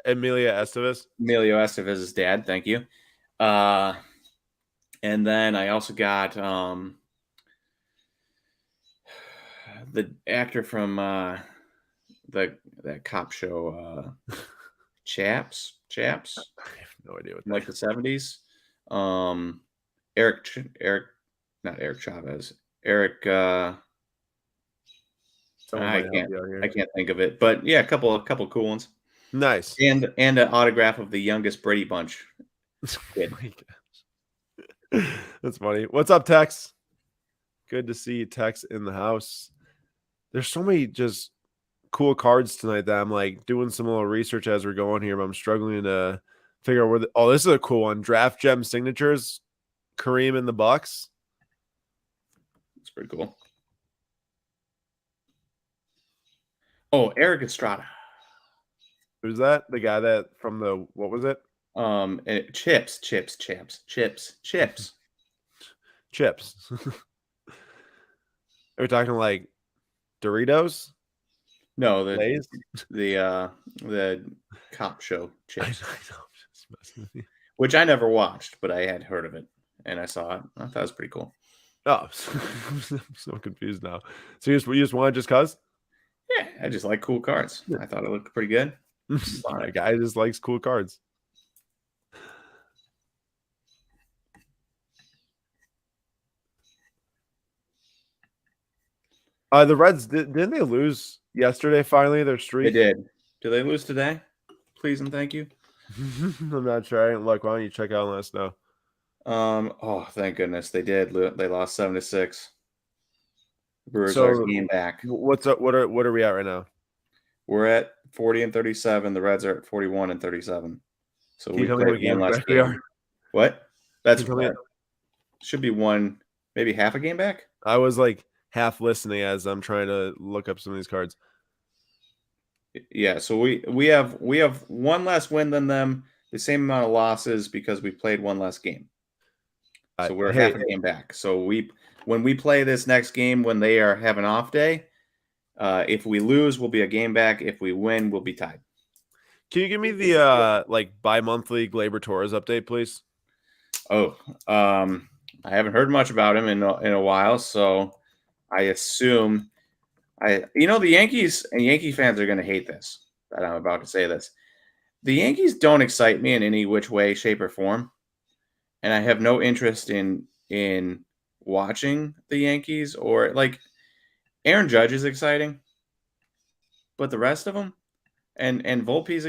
Emilio Estevez.
Emilio Estevez's dad, thank you. And then I also got the actor from that cop show Chaps.
I have no idea what
like the 70s. Eric not Eric Chavez. Eric I can't think of it, but yeah, a couple cool ones.
Nice.
And an autograph of the youngest Brady Bunch kid.
That's funny. What's up, Tex? Good to see Tex in the house. There's so many just cool cards tonight that I'm like doing some little research as we're going here, but I'm struggling to figure out where this is a cool one. Draft Gem signatures, Kareem in the Bucks.
It's pretty cool. Oh, Eric Estrada.
Who's that? The guy that from the what was it?
Chips.
Chips. Are we talking like Doritos?
No, the cop show Chips.
I know,
which I never watched, but I had heard of it and I saw it. I thought it was pretty cool.
Oh, I'm so confused now. So you just want just cause?
Yeah, I just like cool cards. I thought it looked pretty good.
My guy just likes cool cards. The Reds didn't they lose yesterday? Finally, their streak.
They did. Did they lose today? Please and thank you.
I'm not sure. I didn't look. Why don't you check out and let us know?
Oh, thank goodness they did. They lost 7-6. The Brewers are a game back.
What's up? What are we at right now?
We're at 40-37. The Reds are at 41-37. So we played one last game. What? That's should be one, maybe half a game back.
I was like half listening as I'm trying to look up some of these cards.
Yeah, so we have one less win than them, the same amount of losses because we played one less game. So we're half a game back. So when we play this next game when they are have an off day, if we lose, we'll be a game back. If we win, we'll be tied.
Can you give me the like bi-monthly Gleyber Torres update, please?
Oh, I haven't heard much about him in a while, so I assume the Yankees and Yankee fans are going to hate this that I'm about to say this. The Yankees don't excite me in any which way, shape, or form, and I have no interest in watching the Yankees or like Aaron Judge is exciting, but the rest of them and Volpe's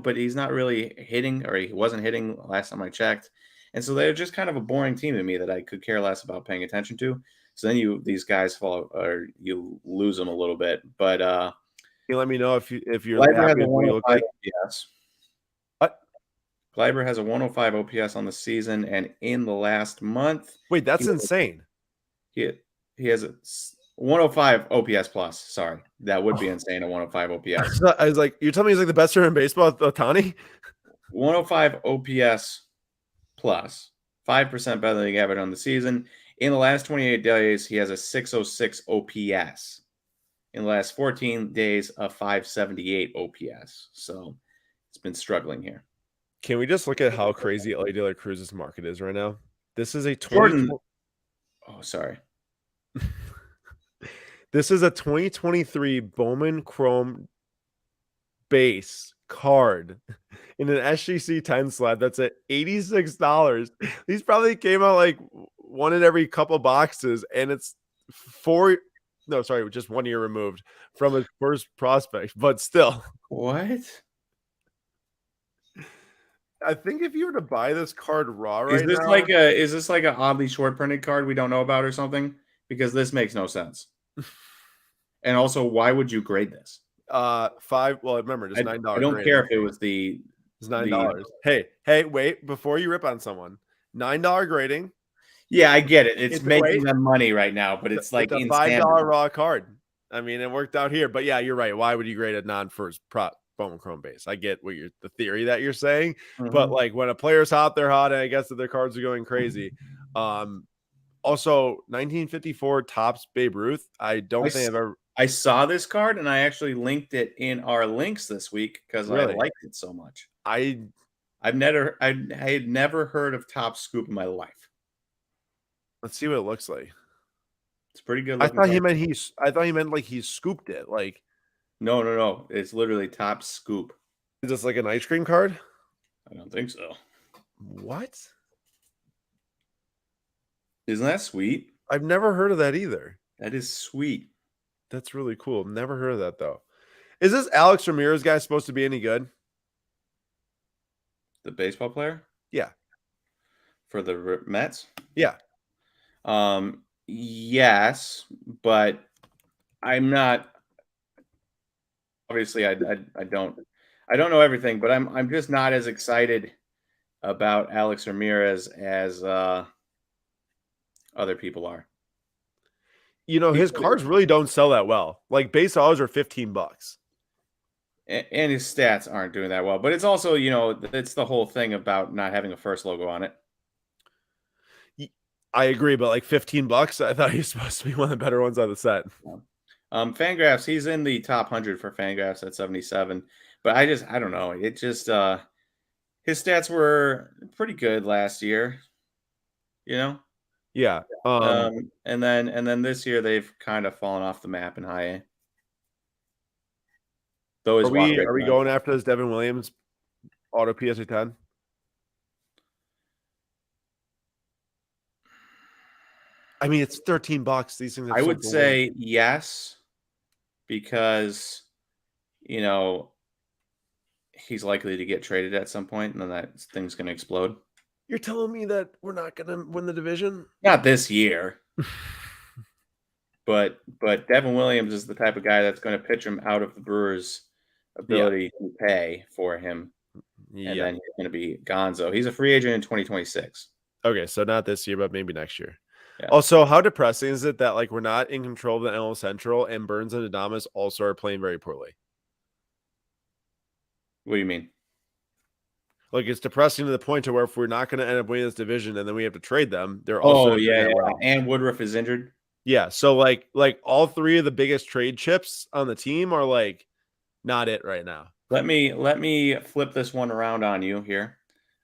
but he's not really hitting, or he wasn't hitting last time I checked, and so they're just kind of a boring team to me that I could care less about paying attention to. So then these guys fall, or you lose them a little bit. But can
you let me know if you're
happy with what you look like? Yes. What? Gleyber has a 105 OPS on the season, and in the last month.
Wait, that's insane.
He has a 105 OPS plus. Sorry, that would be insane. A 105 OPS.
I was like, you're telling me he's like the best hitter in baseball, Ohtani?
105 OPS plus. 5% better than the average on the season. In the last 28 days, he has a 606 OPS. In the last 14 days, a 578 OPS. So it's been struggling here.
Can we just look at how crazy Ellie De La Cruz's market is right now? This is a
Jordan. Oh, sorry.
This is a 2023 Bowman Chrome base card in an SGC 10 slab that's at $86. These probably came out like one in every couple boxes, and it's just 1 year removed from his first prospect, but still.
What?
I think if you were to buy this card raw right
Is this
now,
like an oddly short printed card we don't know about or something? Because this makes no sense. And also, why would you grade this?
remember, just $9.
I don't care if it was
it's $9. Hey, wait, before you rip on someone, $9 grading.
Yeah, I get it. It's making them money right now, but it's like
a $5 raw card. I mean, it worked out here, but yeah, you're right. Why would you grade a non-first prop Bowman Chrome base? I get what the theory that you're saying, but like when a player's hot, they're hot, and I guess that their cards are going crazy. Also, 1954 Topps Babe Ruth. I don't think I've ever.
I saw this card and I actually linked it in our links this week because I liked it so much. I had never heard of Top Scoop in my life.
Let's see what it looks like.
It's pretty good.
I thought he meant like he scooped it. Like,
no. It's literally Top Scoop.
Is this like an ice cream card?
I don't think so.
What?
Isn't that sweet?
I've never heard of that either.
That is sweet.
That's really cool. Never heard of that though. Is this Alex Ramirez guy supposed to be any good?
The baseball player?
Yeah.
For the Mets?
Yeah.
Yes, but I'm not. Obviously, I don't know everything, but I'm just not as excited about Alex Ramirez as other people are.
You know, his cards really don't sell that well. Like base odds are $15.
And his stats aren't doing that well. But it's also, it's the whole thing about not having a first logo on it.
I agree, but like $15, I thought he was supposed to be one of the better ones on the set.
Fangraphs, he's in the top 100 for Fangraphs at 77. But I don't know. It just his stats were pretty good last year.
Yeah.
And then this year they've kind of fallen off the map in high A.
Are we going after this Devin Williams auto PSA 10? I mean, it's $13. These things.
I would say yes, because he's likely to get traded at some point, and then that thing's going to explode.
You're telling me that we're not going to win the division?
Not this year. But Devin Williams is the type of guy that's going to pitch him out of the Brewers' ability to pay for him. And then he's going to be gonzo. He's a free agent in 2026.
Okay, so not this year, but maybe next year.
Yeah.
Also, how depressing is it that like we're not in control of the NL Central and Burns and Adames also are playing very poorly?
What do you mean?
Like it's depressing to the point to where if we're not going to end up winning this division and then we have to trade them, they're
also and Woodruff is injured.
Yeah, so like all three of the biggest trade chips on the team are like not it right now.
Let me flip this one around on you here.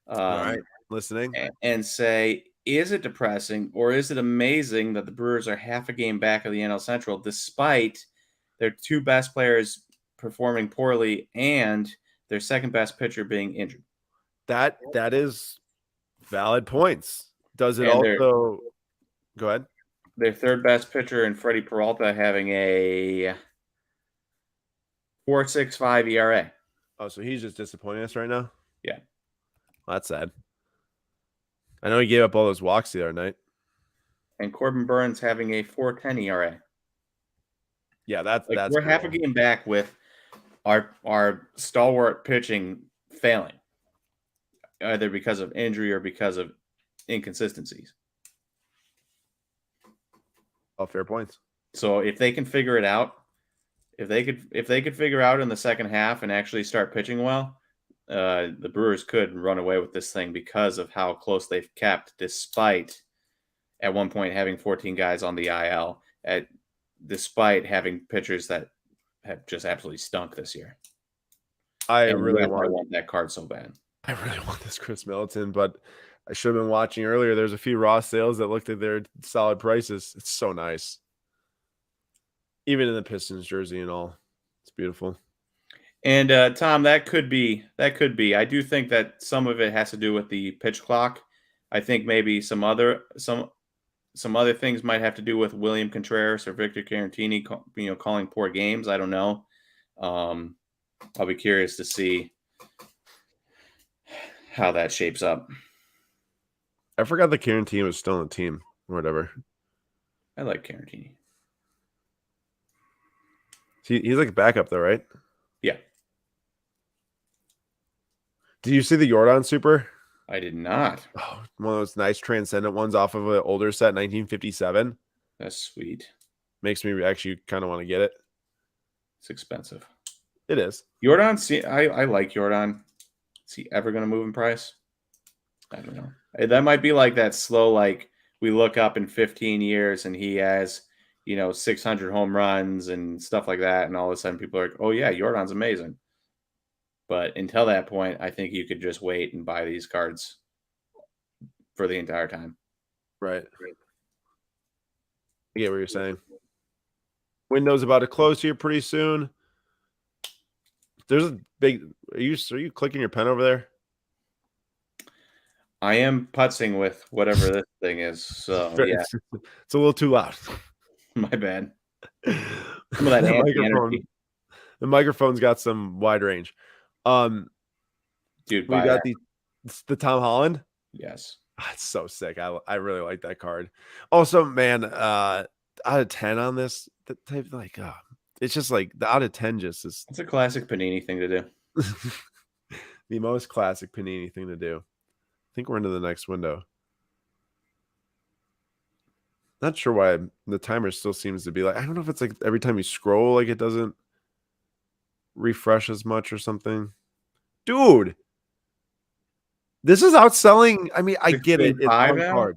All right, listening.
And say, is it depressing or is it amazing that the Brewers are half a game back of the NL Central despite their two best players performing poorly and their second best pitcher being injured?
That is valid points. Does it also go ahead?
Their third best pitcher in Freddie Peralta having a 4.65 ERA.
Oh, so he's just disappointing us right now?
Yeah.
Well, that's sad. I know he gave up all those walks the other night.
And Corbin Burns having a 4.10 ERA.
Yeah, that's
we're half a game back with our stalwart pitching failing, either because of injury or because of inconsistencies.
All fair points.
So if they can figure it out, if they could figure out in the second half and actually start pitching well, the Brewers could run away with this thing because of how close they've kept, despite at one point having 14 guys on the IL, despite having pitchers that have just absolutely stunk this year.
I
And
really
yet I
want
want that card so bad.
I really want this Chris Middleton, but I should have been watching earlier. There's a few raw sales that looked at their solid prices. It's so nice. Even in the Pistons jersey and all. It's beautiful.
And Tom, that could be. I do think that some of it has to do with the pitch clock. I think maybe some other things might have to do with William Contreras or Victor Caratini, calling poor games. I don't know. I'll be curious to see how that shapes up.
I forgot that Caratini was still on the team or whatever.
I like Caratini.
He's like a backup though, right?
Yeah.
Did you see the Jordan Super?
I did not.
Oh, one of those nice transcendent ones off of an older set, 1957.
That's sweet.
Makes me actually kind of want to get it.
It's expensive.
It is.
Jordan, I like Jordan. Is he ever going to move in price? I don't know. That might be like that slow, like we look up in 15 years and he has, 600 home runs and stuff like that. And all of a sudden people are like, oh yeah, Jordan's amazing. But until that point, I think you could just wait and buy these cards for the entire time.
Right. I get what you're saying. Window's about to close here pretty soon. There's a big. Are you clicking your pen over there?
I am putzing with whatever this thing is. So yeah,
it's a little too loud.
My bad. Some of that
the microphone's got some wide range.
Dude,
we got the Tom Holland.
Yes,
it's so sick. I really like that card. Also, man, out of 10 on this, that type it's just like the out of 10 just is.
It's a classic Panini thing to do.
The most classic Panini thing to do. I think we're into the next window. Not sure why the timer still seems to be like, I don't know if it's like every time you scroll, like it doesn't refresh as much or something. Dude, this is outselling. I mean, I get it. It's on card.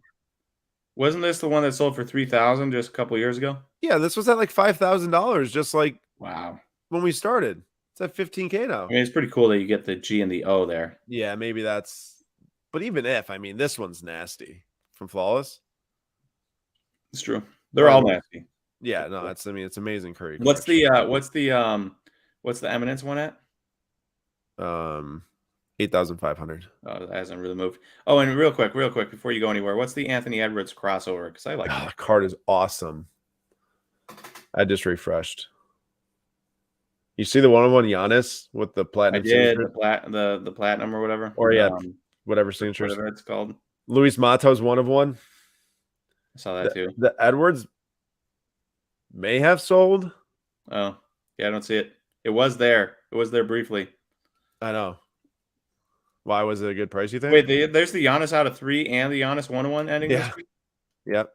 Wasn't this the one that sold for $3,000 just a couple years ago?
Yeah, this was at like $5,000, just like
wow
when we started. It's at $15K now.
I mean, it's pretty cool that you get the G and the O there.
Yeah, maybe that's. But even if, I mean, this one's nasty from Flawless.
It's true. They're all nasty.
Yeah, no, it's amazing Curry.
What's the Eminence one at?
8,500.
Oh, that hasn't really moved. Oh, and real quick, before you go anywhere, what's the Anthony Edwards crossover? Because I like
that. The card is awesome. I just refreshed. You see the one-on-one Giannis with the platinum?
I did the platinum or whatever.
Or yeah, whatever signature.
Whatever it's called.
Luis Matos one of one.
I saw that too.
The Edwards may have sold.
Oh, yeah, I don't see it. It was there. It was there briefly.
I know. Why was it a good price, you think?
Wait, there's the Giannis out of 3 and the Giannis 1-1 ending this week?
Yep.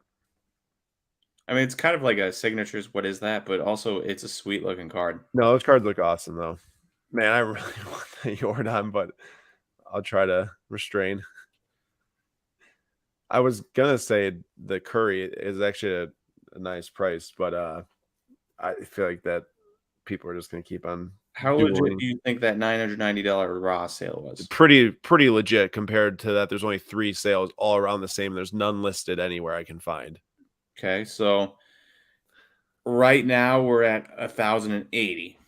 I mean, it's kind of like a signatures. What is that? But also, it's a sweet looking card.
No, those cards look awesome, though. Man, I really want that Jordan, but I'll try to restrain. I was going to say the Curry is actually a nice price, but I feel like that people are just going to keep on.
How legit do you think that $990 raw sale was?
Pretty legit compared to that. There's only 3 sales all around the same. There's none listed anywhere I can find.
Okay, so right now we're at 1,080.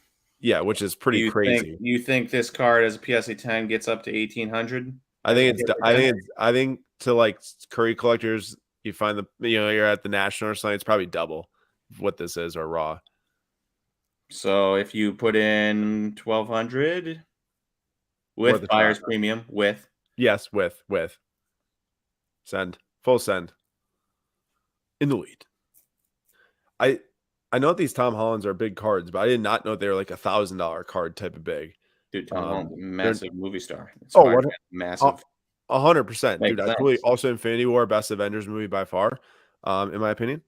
Yeah, which is pretty crazy.
You think this card as a PSA 10 gets up to 1,800?
I think to like Curry collectors, you find you're at the National or something. It's probably double what this is or raw.
So if you put in 1,200 with buyer's premium, with
send full send in the lead. I know these Tom Hollands are big cards, but I did not know they were like $1,000 card type of big.
Dude, Tom Holland's a massive movie star.
Massive. 100%, dude. I totally also Infinity War, best Avengers movie by far, in my opinion.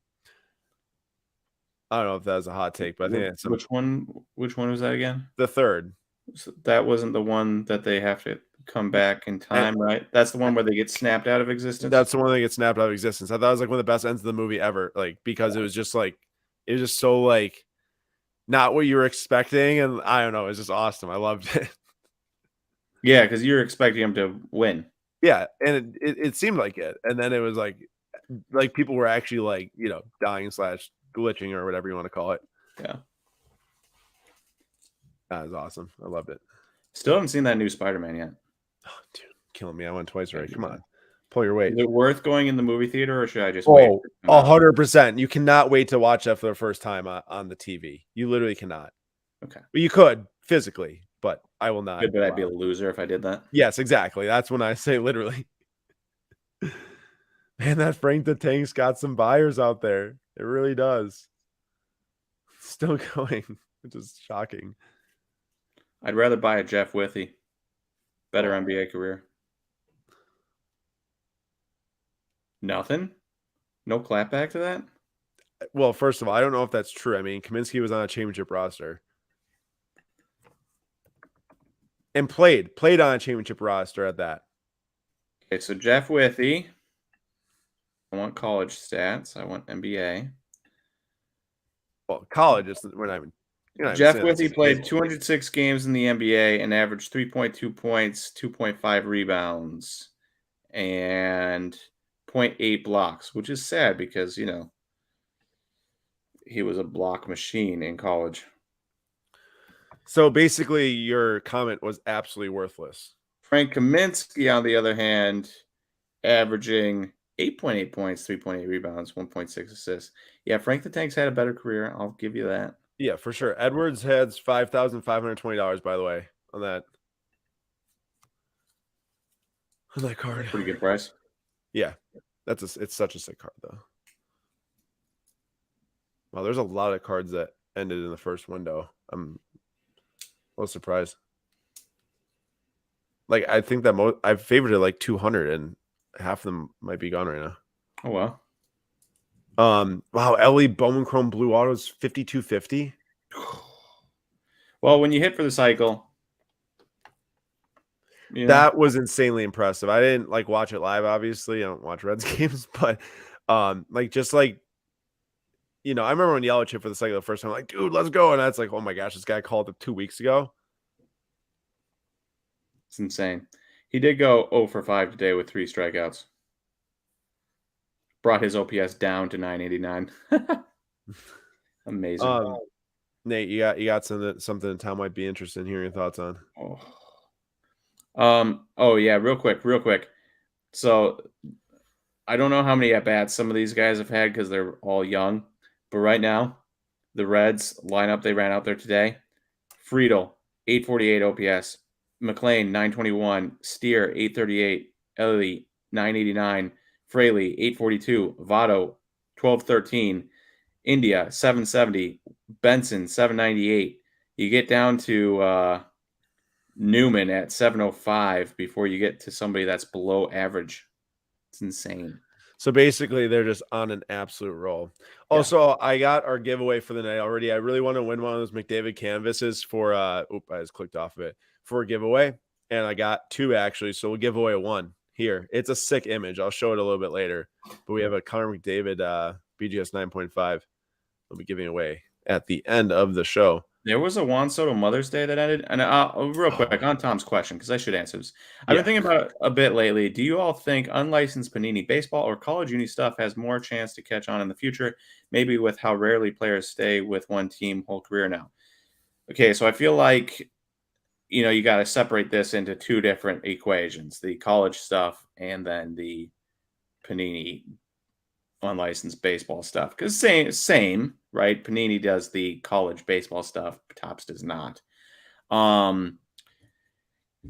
I don't know if that was a hot take, but I think it's
which one was that again?
The third.
So that wasn't the one that they have to come back in time, right? That's the one where they get snapped out of existence?
That's the one that gets snapped out of existence. I thought it was like one of the best ends of the movie ever, like because it was just so like not what you were expecting, and I don't know, it's just awesome. I loved it.
Yeah, because you're expecting him to win.
Yeah, and it seemed like it, and then it was like people were actually like dying slash glitching or whatever you want to call it.
Yeah.
That was awesome. I loved it.
Still haven't seen that new Spider-Man yet.
Oh, dude, killing me. I went twice already. Come on, pull your weight.
Is it worth going in the movie theater, or should I just wait?
Oh, 100%. You cannot wait to watch that for the first time on the TV. You literally cannot.
Okay.
Well, you could physically, but I will not.
Good, but I'd be a loser if I did that.
Yes, exactly. That's when I say literally. Man, that Frank the Tank's got some buyers out there. It really does. Still going, which is shocking.
I'd rather buy a Jeff Withey. Better NBA career. Nothing? No clapback to that?
Well, first of all, I don't know if that's true. I mean, Kaminsky was on a championship roster and played on a championship roster at that.
Okay, so Jeff Withey. I want college stats. I want NBA.
Well, college is we're not even.
Jeff Withey played 206 games in the NBA and averaged 3.2 points, 2.5 rebounds, and 0.8 blocks, which is sad because, he was a block machine in college.
So basically, your comment was absolutely worthless.
Frank Kaminsky, on the other hand, averaging 8.8 points, 3.8 rebounds, 1.6 assists. Yeah, Frank the Tank's had a better career. I'll give you that.
Yeah, for sure. Edwards has $5,520, by the way, on that card.
Pretty good price.
Yeah, it's such a sick card though. Wow, there's a lot of cards that ended in the first window. I'm a little surprised. Like I think that I've favorited like 200, and half of them might be gone right now.
Oh well.
Wow, Ellie Bowman Chrome Blue Autos 5250.
Well, when you hit for the cycle,
that was insanely impressive. I didn't watch it live, obviously. I don't watch Reds games, but I remember when Yelich hit for the cycle the first time, like, dude, let's go. And that's like, oh my gosh, this guy called it 2 weeks ago.
It's insane. He did go 0 for 5 today with 3 strikeouts. Brought his OPS down to 989. Amazing.
Nate, you got something Tom might be interested in hearing your thoughts on.
Oh yeah, real quick. So I don't know how many at bats some of these guys have had because they're all young, but right now, the Reds lineup they ran out there today: Friedel 848 OPS, McLean 921, Steer 838, Ellie 989, Fraley 842, Votto 1213, India 770, Benson 798. You get down to Newman at 705 before you get to somebody that's below average. It's insane.
So basically, they're just on an absolute roll. Also, I got our giveaway for the night already. I really want to win one of those McDavid canvases for I just clicked off of it for a giveaway, and I got 2 actually. So we'll give away 1 here. It's a sick image. I'll show it a little bit later. But we have a Connor McDavid BGS 9.5. We'll be giving away at the end of the show.
There was a Juan Soto Mother's Day that ended. And real quick, on Tom's question, because I should answer this. I've been thinking about it a bit lately. Do you all think unlicensed Panini baseball or college uni stuff has more chance to catch on in the future, maybe with how rarely players stay with one team whole career now? Okay, so I feel like, you got to separate this into 2 different equations, the college stuff and then the Panini unlicensed baseball stuff, because same, right? Panini does the college baseball stuff, Topps does not.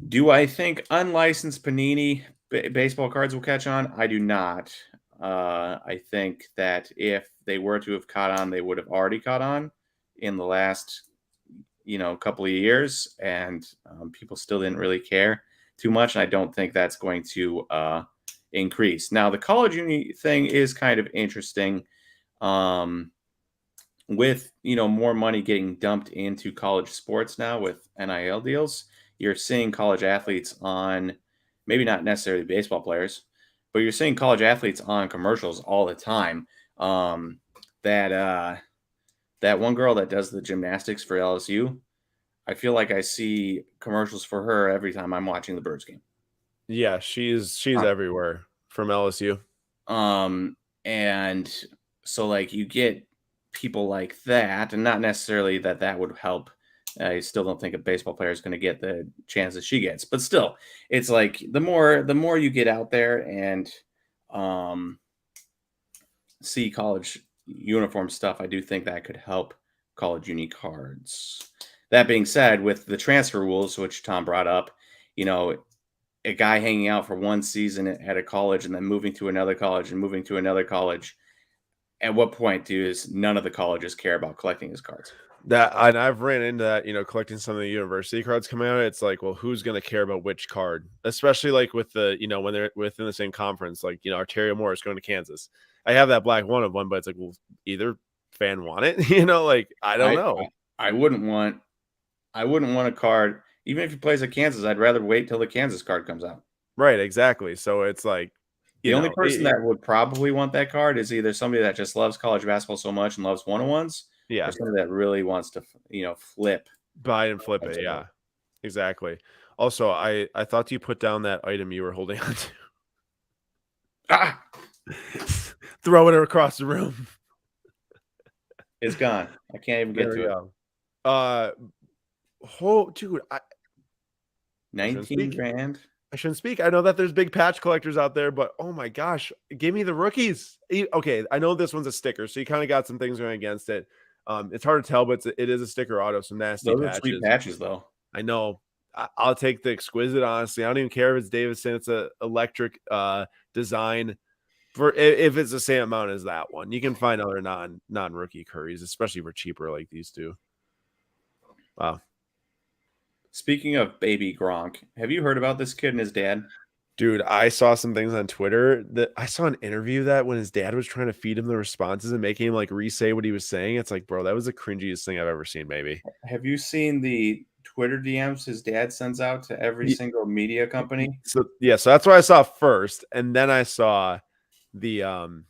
Do I think unlicensed Panini baseball cards will catch on? I do not. I think that if they were to have caught on, they would have already caught on in the last couple of years, and people still didn't really care too much. I don't think that's going to increase. Now, the college uni thing is kind of interesting. with, more money getting dumped into college sports now with NIL deals, you're seeing college athletes on, maybe not necessarily baseball players, but you're seeing college athletes on commercials all the time. Um, that one girl that does the gymnastics for LSU, I feel like I see commercials for her every time I'm watching the Birds game.
Yeah, she's everywhere from LSU.
And so like you get people like that, and not necessarily that would help. I still don't think a baseball player is going to get the chance that she gets, but still, it's like the more you get out there and um, see college uniform stuff, I do think that could help college uni cards. That being said, with the transfer rules, which Tom brought up, you know, a guy hanging out for one season at a college and then moving to another college and moving to another college, at what point does none of the colleges care about collecting his cards?
That and I've ran into that, collecting some of the university cards coming out. It's like, well, who's going to care about which card? Especially like with the, when they're within the same conference, like, Arterio Morris going to Kansas. I have that black one of one, but it's like, well, either fan want it, like, I don't know.
I wouldn't want a card, even if he plays at Kansas. I'd rather wait till the Kansas card comes out.
Right, exactly. So it's like,
The only person that would probably want that card is either somebody that just loves college basketball so much and loves one-on-ones,
yeah,
or somebody that really wants to, flip.
buy and flip it. Yeah, exactly. Also, I thought you put down that item you were holding on to.
Ah!
Throw it across the room.
It's gone. I can't even get to it.
Dude,
19 grand.
I shouldn't speak. I know that there's big patch collectors out there, but oh my gosh, give me the rookies. Okay, I know this one's a sticker, so you kind of got some things going against it. It's hard to tell, but it is a sticker auto, some nasty
Those
patches.
are sweet patches, though.
I know. I'll take the exquisite. Honestly, I don't even care if it's Davidson. It's a electric design. For if it's the same amount as that one, you can find other non rookie Currys, especially for cheaper like these two. Wow.
Speaking of baby Gronk, have you heard about this kid and his dad?
Dude, I saw some things on Twitter that I saw an interview that when his dad was trying to feed him the responses and making him like re-say what he was saying. It's like, bro, that was the cringiest thing I've ever seen, maybe.
Have you seen the Twitter DMs his dad sends out to every single media company?
So so that's what I saw first. And then I saw the
that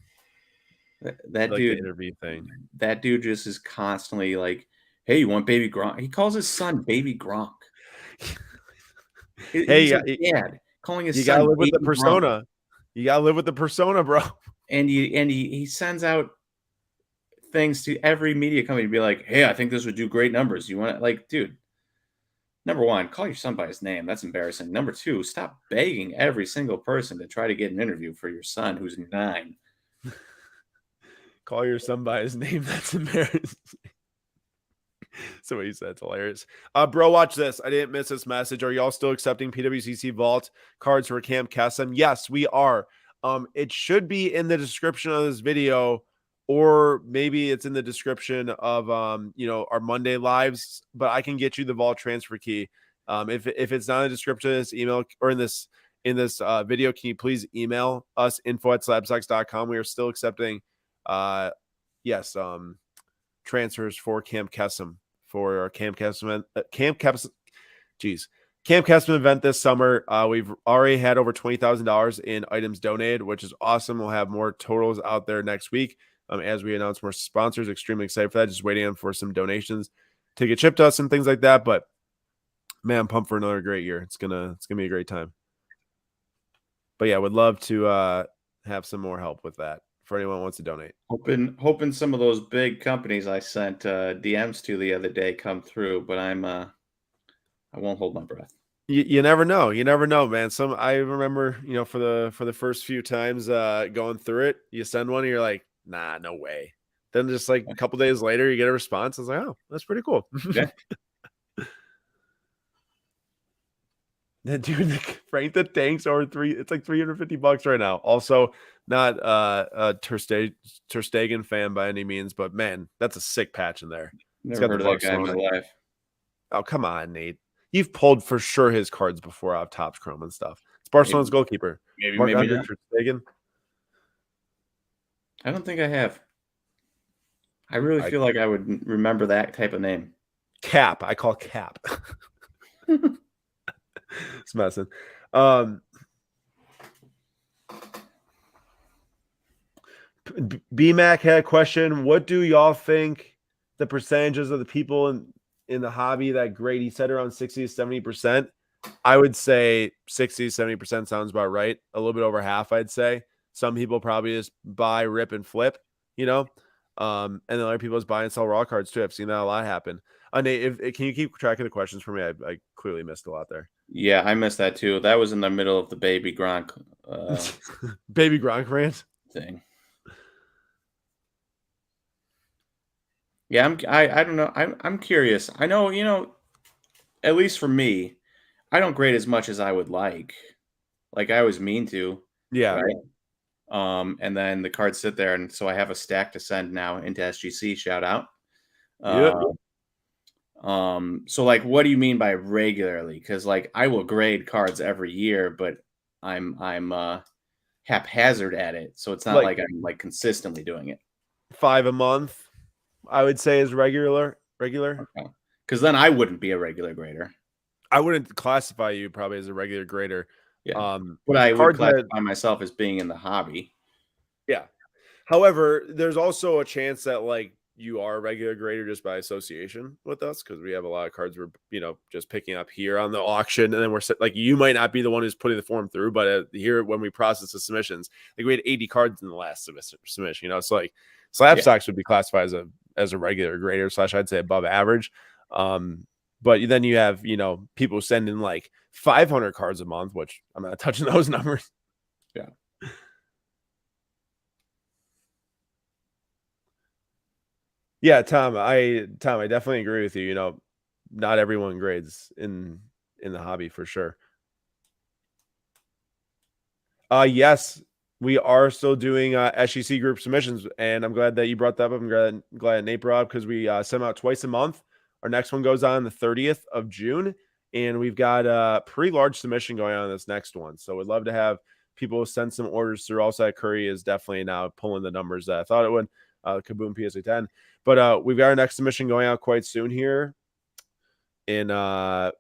like
dude
the interview thing.
That dude just is constantly like, hey, you want baby Gronk? He calls his son baby Gronk.
Hey,
he's a dad calling his
you
son.
gotta live with the
Baby
persona.
Gronk.
You gotta live with the persona, bro.
And he sends out things to every media company to be like, hey, I think this would do great numbers. You want it? Like, dude, number one, call your son by his name. That's embarrassing. Number two, stop begging every single person to try to get an interview for your son who's 9.
Call your son by his name. That's embarrassing. So what he said, it's hilarious. Bro, watch this. I didn't miss this message. Are y'all still accepting PWCC Vault cards for Camp Kesem? Yes, we are. It should be in the description of this video, or maybe it's in the description of our Monday lives, but I can get you the Vault transfer key. If it's not in the description of this email or in this video, can you please email us info@slabstocks.com? We are still accepting transfers for Camp Kesem for our Camp Kesem event this summer. We've already had over $20,000 in items donated, which is awesome. We'll have more totals out there next week as we announce more sponsors. Extremely excited for that. Just waiting on for some donations to get shipped to us and things like that. But man, I'm pumped for another great year. It's gonna be a great time. But yeah, would love to have some more help with that for anyone who wants to donate.
Hoping some of those big companies I sent DMs to the other day come through, but I won't hold my breath.
You never know. You never know, man. I remember, for the first few times going through it, you send one and you're like, nah, no way. Then just like a couple days later, you get a response. I was like, oh, that's pretty cool.
Yeah.
That dude, Frank the Tank's over it's like $350 right now. Also, not a Ter Stegen fan by any means, but man, that's a sick patch in there.
Never heard of that guy in my life.
Oh, come on, Nate. You've pulled for sure his cards before out of Topps Chrome and stuff. It's Barcelona's goalkeeper.
Maybe
Ter Stegen.
I don't think I have. I really feel like I would remember that type of name.
Cap. I call Cap. It's messing. Um, BMAC had a question. What do y'all think the percentages of the people in the hobby that grade? He said around 60 to 70%. I would say 60 to 70% sounds about right. A little bit over half, I'd say. Some people probably just buy, rip, and flip, you know. And then other people just buy and sell raw cards too. I've seen that a lot happen. Nate, can you keep track of the questions for me? I clearly missed a lot there.
Yeah, I missed that too. That was in the middle of the baby Gronk
Baby Gronk rant
thing. Yeah, I don't know. I'm curious. I know, at least for me, I don't grade as much as I would like. Like I always mean to,
Yeah.
right? And then the cards sit there, and so I have a stack to send now into SGC. Shout out.
Yep.
So like, what do you mean by regularly? Because like I will grade cards every year, but I'm haphazard at it, so it's not like I'm like consistently doing it.
5 a month, I would say, is regular. Regular.
Because then I wouldn't be a regular grader.
I wouldn't classify you probably as a regular grader.
Yeah. But I would classify myself as being in the hobby.
Yeah. However, there's also a chance that like you are a regular grader just by association with us because we have a lot of cards we're just picking up here on the auction, and then we're like you might not be the one who's putting the form through, but here when we process the submissions, like we had 80 cards in the last submission. So like slab stocks would be classified as a regular grader / I'd say above average. But then you have people sending like 500 cards a month, which I'm not touching those numbers.
Yeah.
Yeah, Tom, I definitely agree with you. Not everyone grades in the hobby for sure. Yes, we are still doing SEC group submissions, and I'm glad that you brought that up. I'm glad Nate brought up because we send them out twice a month. Our next one goes on the 30th of June, and we've got a pretty large submission going on this next one. So we'd love to have people send some orders through. Also, Curry is definitely now pulling the numbers that I thought it would. Kaboom PSA 10. But we've got our next submission going out quite soon here in 5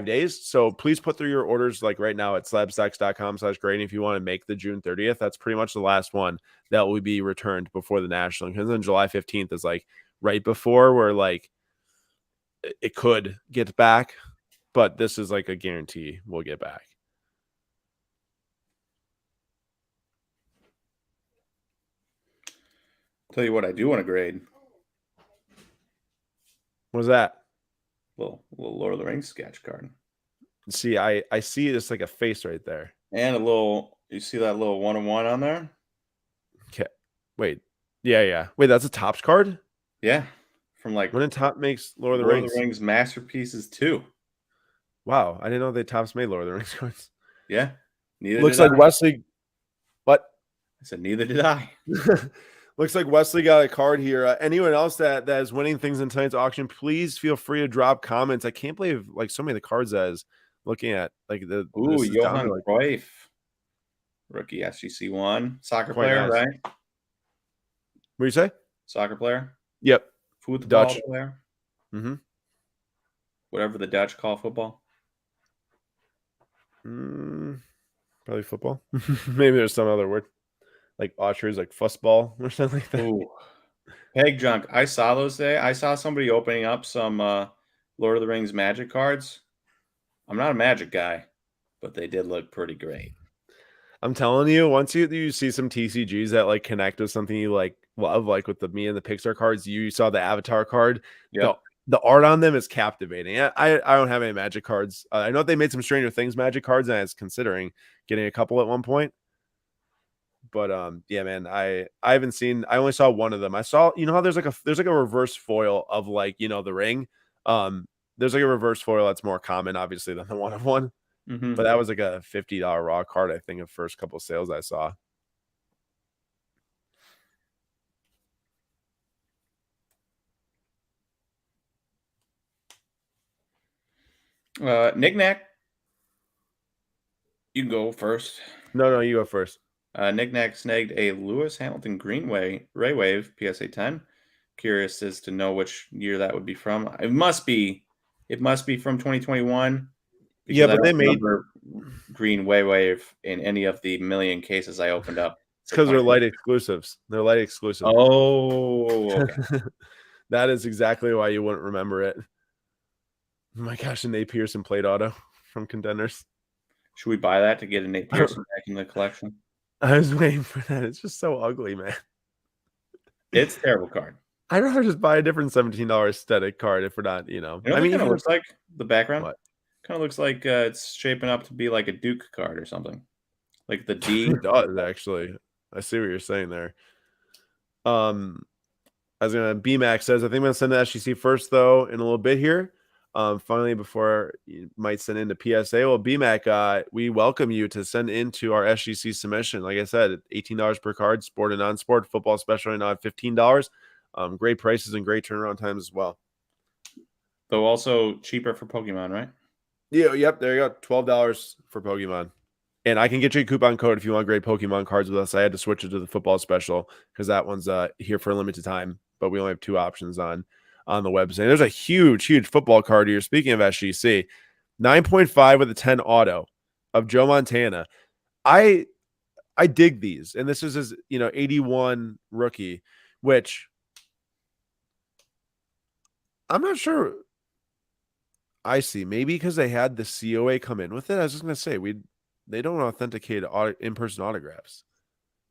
days. So please put through your orders like right now at slabstocks.com/grading if you want to make the June 30th. That's pretty much the last one that will be returned before the national. Because then July 15th is like right before where like it could get back, but this is like a guarantee we'll get back.
Tell you what, I do want to grade.
What was that?
Little Lord of the Rings sketch card.
See, I see it's like a face right there.
And a little, you see that little 1-on-1 on there?
Okay. Wait. Yeah. Wait, that's a Topps card?
Yeah. From like
when did Top makes Lord of
the Rings Masterpieces 2.
Wow, I didn't know they Topps made Lord of the Rings cards.
Yeah.
Neither looks like Wesley. What?
I said neither did I.
Looks like Wesley got a card here. Anyone else that is winning things in tonight's auction, please feel free to drop comments. I can't believe like so many of the cards I was looking at. Like
Johan Cruyff, rookie SGC 1, soccer player,
nice.
right?
What do you say?
Soccer player.
Yep.
Football Dutch player.
Mm-hmm.
Whatever the Dutch call football.
Probably football. Maybe there's some other word. Like Austria like fussball or something like that.
Ooh. Peg junk. I saw those today. I saw somebody opening up some Lord of the Rings Magic cards. I'm not a Magic guy, but they did look pretty great.
I'm telling you, once you see some TCGs that like connect with something you like love, like with me and the Pixar cards, you saw the Avatar card.
Yep.
The art on them is captivating. I don't have any Magic cards. I know they made some Stranger Things Magic cards, and I was considering getting a couple at one point. But yeah, man, I haven't seen. I only saw one of them. I saw, how there's like a reverse foil of like the ring. There's like a reverse foil that's more common, obviously, than the one of one.
Mm-hmm.
But that was like a $50 raw card, I think, of first couple of sales I saw.
Knick-Knack. You can go first.
No, you go first.
Knick-Knack snagged a Lewis Hamilton Greenway Ray Wave PSA 10. curious as to know which year that would be from. It must be from 2021
Yeah,
because I
but they
don't
made
remember green wave in any of the million cases I opened up
it's
for
because they're
2020.
light exclusives. They're light exclusive.
Oh, okay.
That is exactly why you wouldn't remember it. Oh my gosh, a Nate Pearson plate auto from Contenders.
Should we buy that to get a Nate Pearson back in the collection?
I was waiting for that. It's just so ugly, man.
It's a terrible card.
I'd rather just buy a different $17 aesthetic card if we're not,
You know
I
what
mean,
that kind of
even
looks like? The background
what?
kind of looks like it's shaping up to be like a Duke card or something, like the D.
It does actually. I see what you're saying there. Um, I was gonna BMAX says I think I'm gonna send to SGC first though in a little bit here. Finally, before you might send into PSA. Well, BMAC, we welcome you to send into our SGC submission. Like I said, $18 per card, sport and non-sport, football special now at $15. Great prices and great turnaround times as well.
Though also cheaper for Pokemon, right?
Yeah, yep, there you go. $12 for Pokemon. And I can get you a coupon code if you want great Pokemon cards with us. I had to switch it to the football special because that one's here for a limited time, but we only have 2 options on the website. There's a huge football card here. Speaking of SGC, 9.5 with a 10 auto of Joe Montana. I dig these, and this is his 81 rookie, which I'm not sure. I see. Maybe because they had the COA come in with it. I was just gonna say they don't authenticate in-person autographs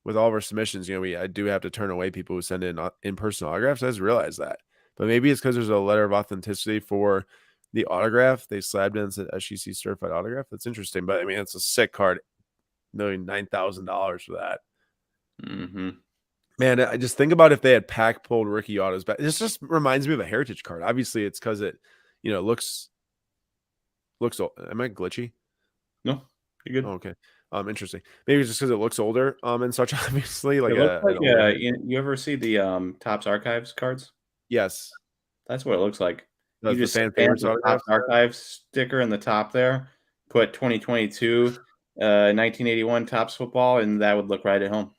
with all of our submissions. I do have to turn away people who send in-person autographs. I just realized that, but maybe it's because there's a letter of authenticity for the autograph. They slabbed in and said SGC certified autograph. That's interesting, but I mean it's a sick card. $9,000 for that.
Mm-hmm.
Man, I just think about if they had pack pulled rookie autos back. This just reminds me of a heritage card. Obviously, it's because it looks. Am I glitchy?
No, you're good.
Oh, okay. Interesting. Maybe it's just because it looks older. And such obviously like
It looks like
an older.
you ever see the Topps Archives cards?
Yes.
That's what it looks like. You
That's the
just
fan
stamp
favorites
the
autograph.
Topps Archives sticker in the top there, put 2022, 1981 Topps football, and that would look right at home.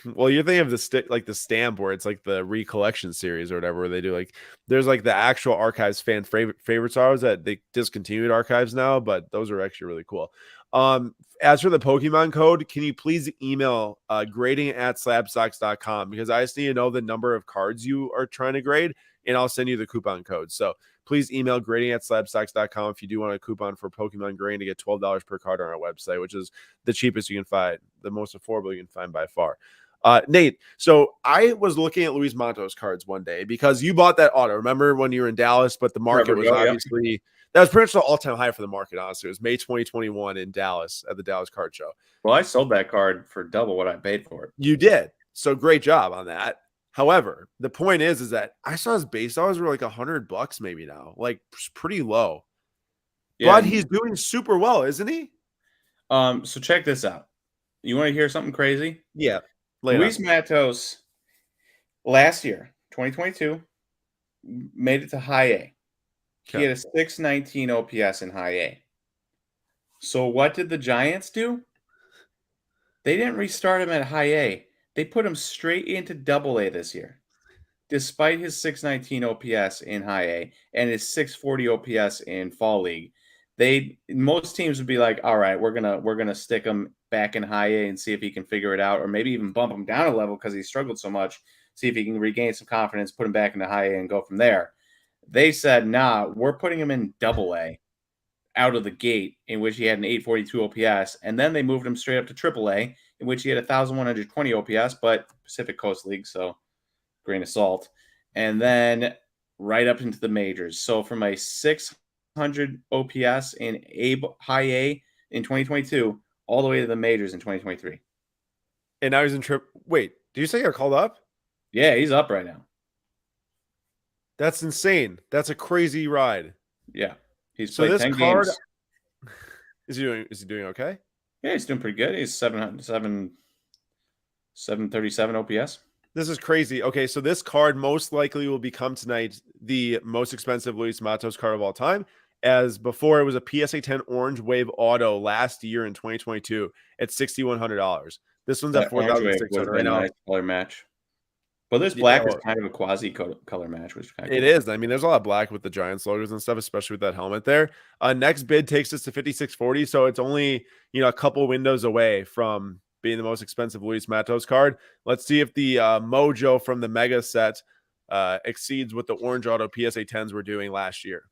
Well, you're thinking of the stamp where it's like the recollection series or whatever, where they do there's like the actual archives fan favorites autos that they discontinued archives now, but those are actually really cool. As for the Pokemon code, can you please email grading@slabstocks.com because I just need to know the number of cards you are trying to grade, and I'll send you the coupon code. So please email grading@slabstocks.com if you do want a coupon for Pokemon grading to get $12 per card on our website, which is the cheapest you can find, the most affordable you can find by far. Nate, so I was looking at Luis Matos cards one day because you bought that auto. Remember when you were in Dallas, but the market was obviously that was pretty much the all-time high for the market, honestly. It was May 2021 in Dallas at the Dallas Card Show.
Well, I sold that card for double what I paid for it.
You did. So great job on that. However, the point is that I saw his base dollars were like $100 maybe now, like pretty low. Yeah, but he's doing super well, isn't he?
So check this out. You want to hear something crazy?
Yeah.
Luis Matos last year, 2022, made it to high A. Okay. He had a 619 OPS in high A. So what did the Giants do? They didn't restart him at high A. They put him straight into double A this year. Despite his 619 OPS in high A and his 640 OPS in fall league, most teams would be like, all right, we're gonna stick him back in high A and see if he can figure it out, or maybe even bump him down a level because he struggled so much, see if he can regain some confidence, put him back into high A and go from there. They said, nah, we're putting him in double A out of the gate, in which he had an 842 OPS, and then they moved him straight up to triple A, in which he had 1,120 OPS, but Pacific Coast League, so grain of salt, and then right up into the majors. So from a 600 OPS in high A in 2022 all the way to the majors in 2023.
And now he's in Wait, do you say he got called up?
Yeah, he's up right now.
That's insane. That's a crazy ride.
Yeah, he's played 10 games.
Is he doing okay?
Yeah, he's doing pretty good. He's 737 OPS.
This is crazy. Okay, so this card most likely will become tonight the most expensive Luis Matos card of all time, as before it was a PSA 10 Orange Wave Auto last year in 2022 at $6,100. This one's at $4,600 right now.
Nice color match, Well, this
Yeah,
black is kind of a quasi color match, which is kind of
it
cool.
is. I mean, there's a lot of black with the Giants logos and stuff, especially with that helmet there. Next bid takes us to 5640, so it's only a couple windows away from being the most expensive Luis Matos card. Let's see if the Mojo from the Mega set exceeds what the Orange Auto PSA 10s were doing last year,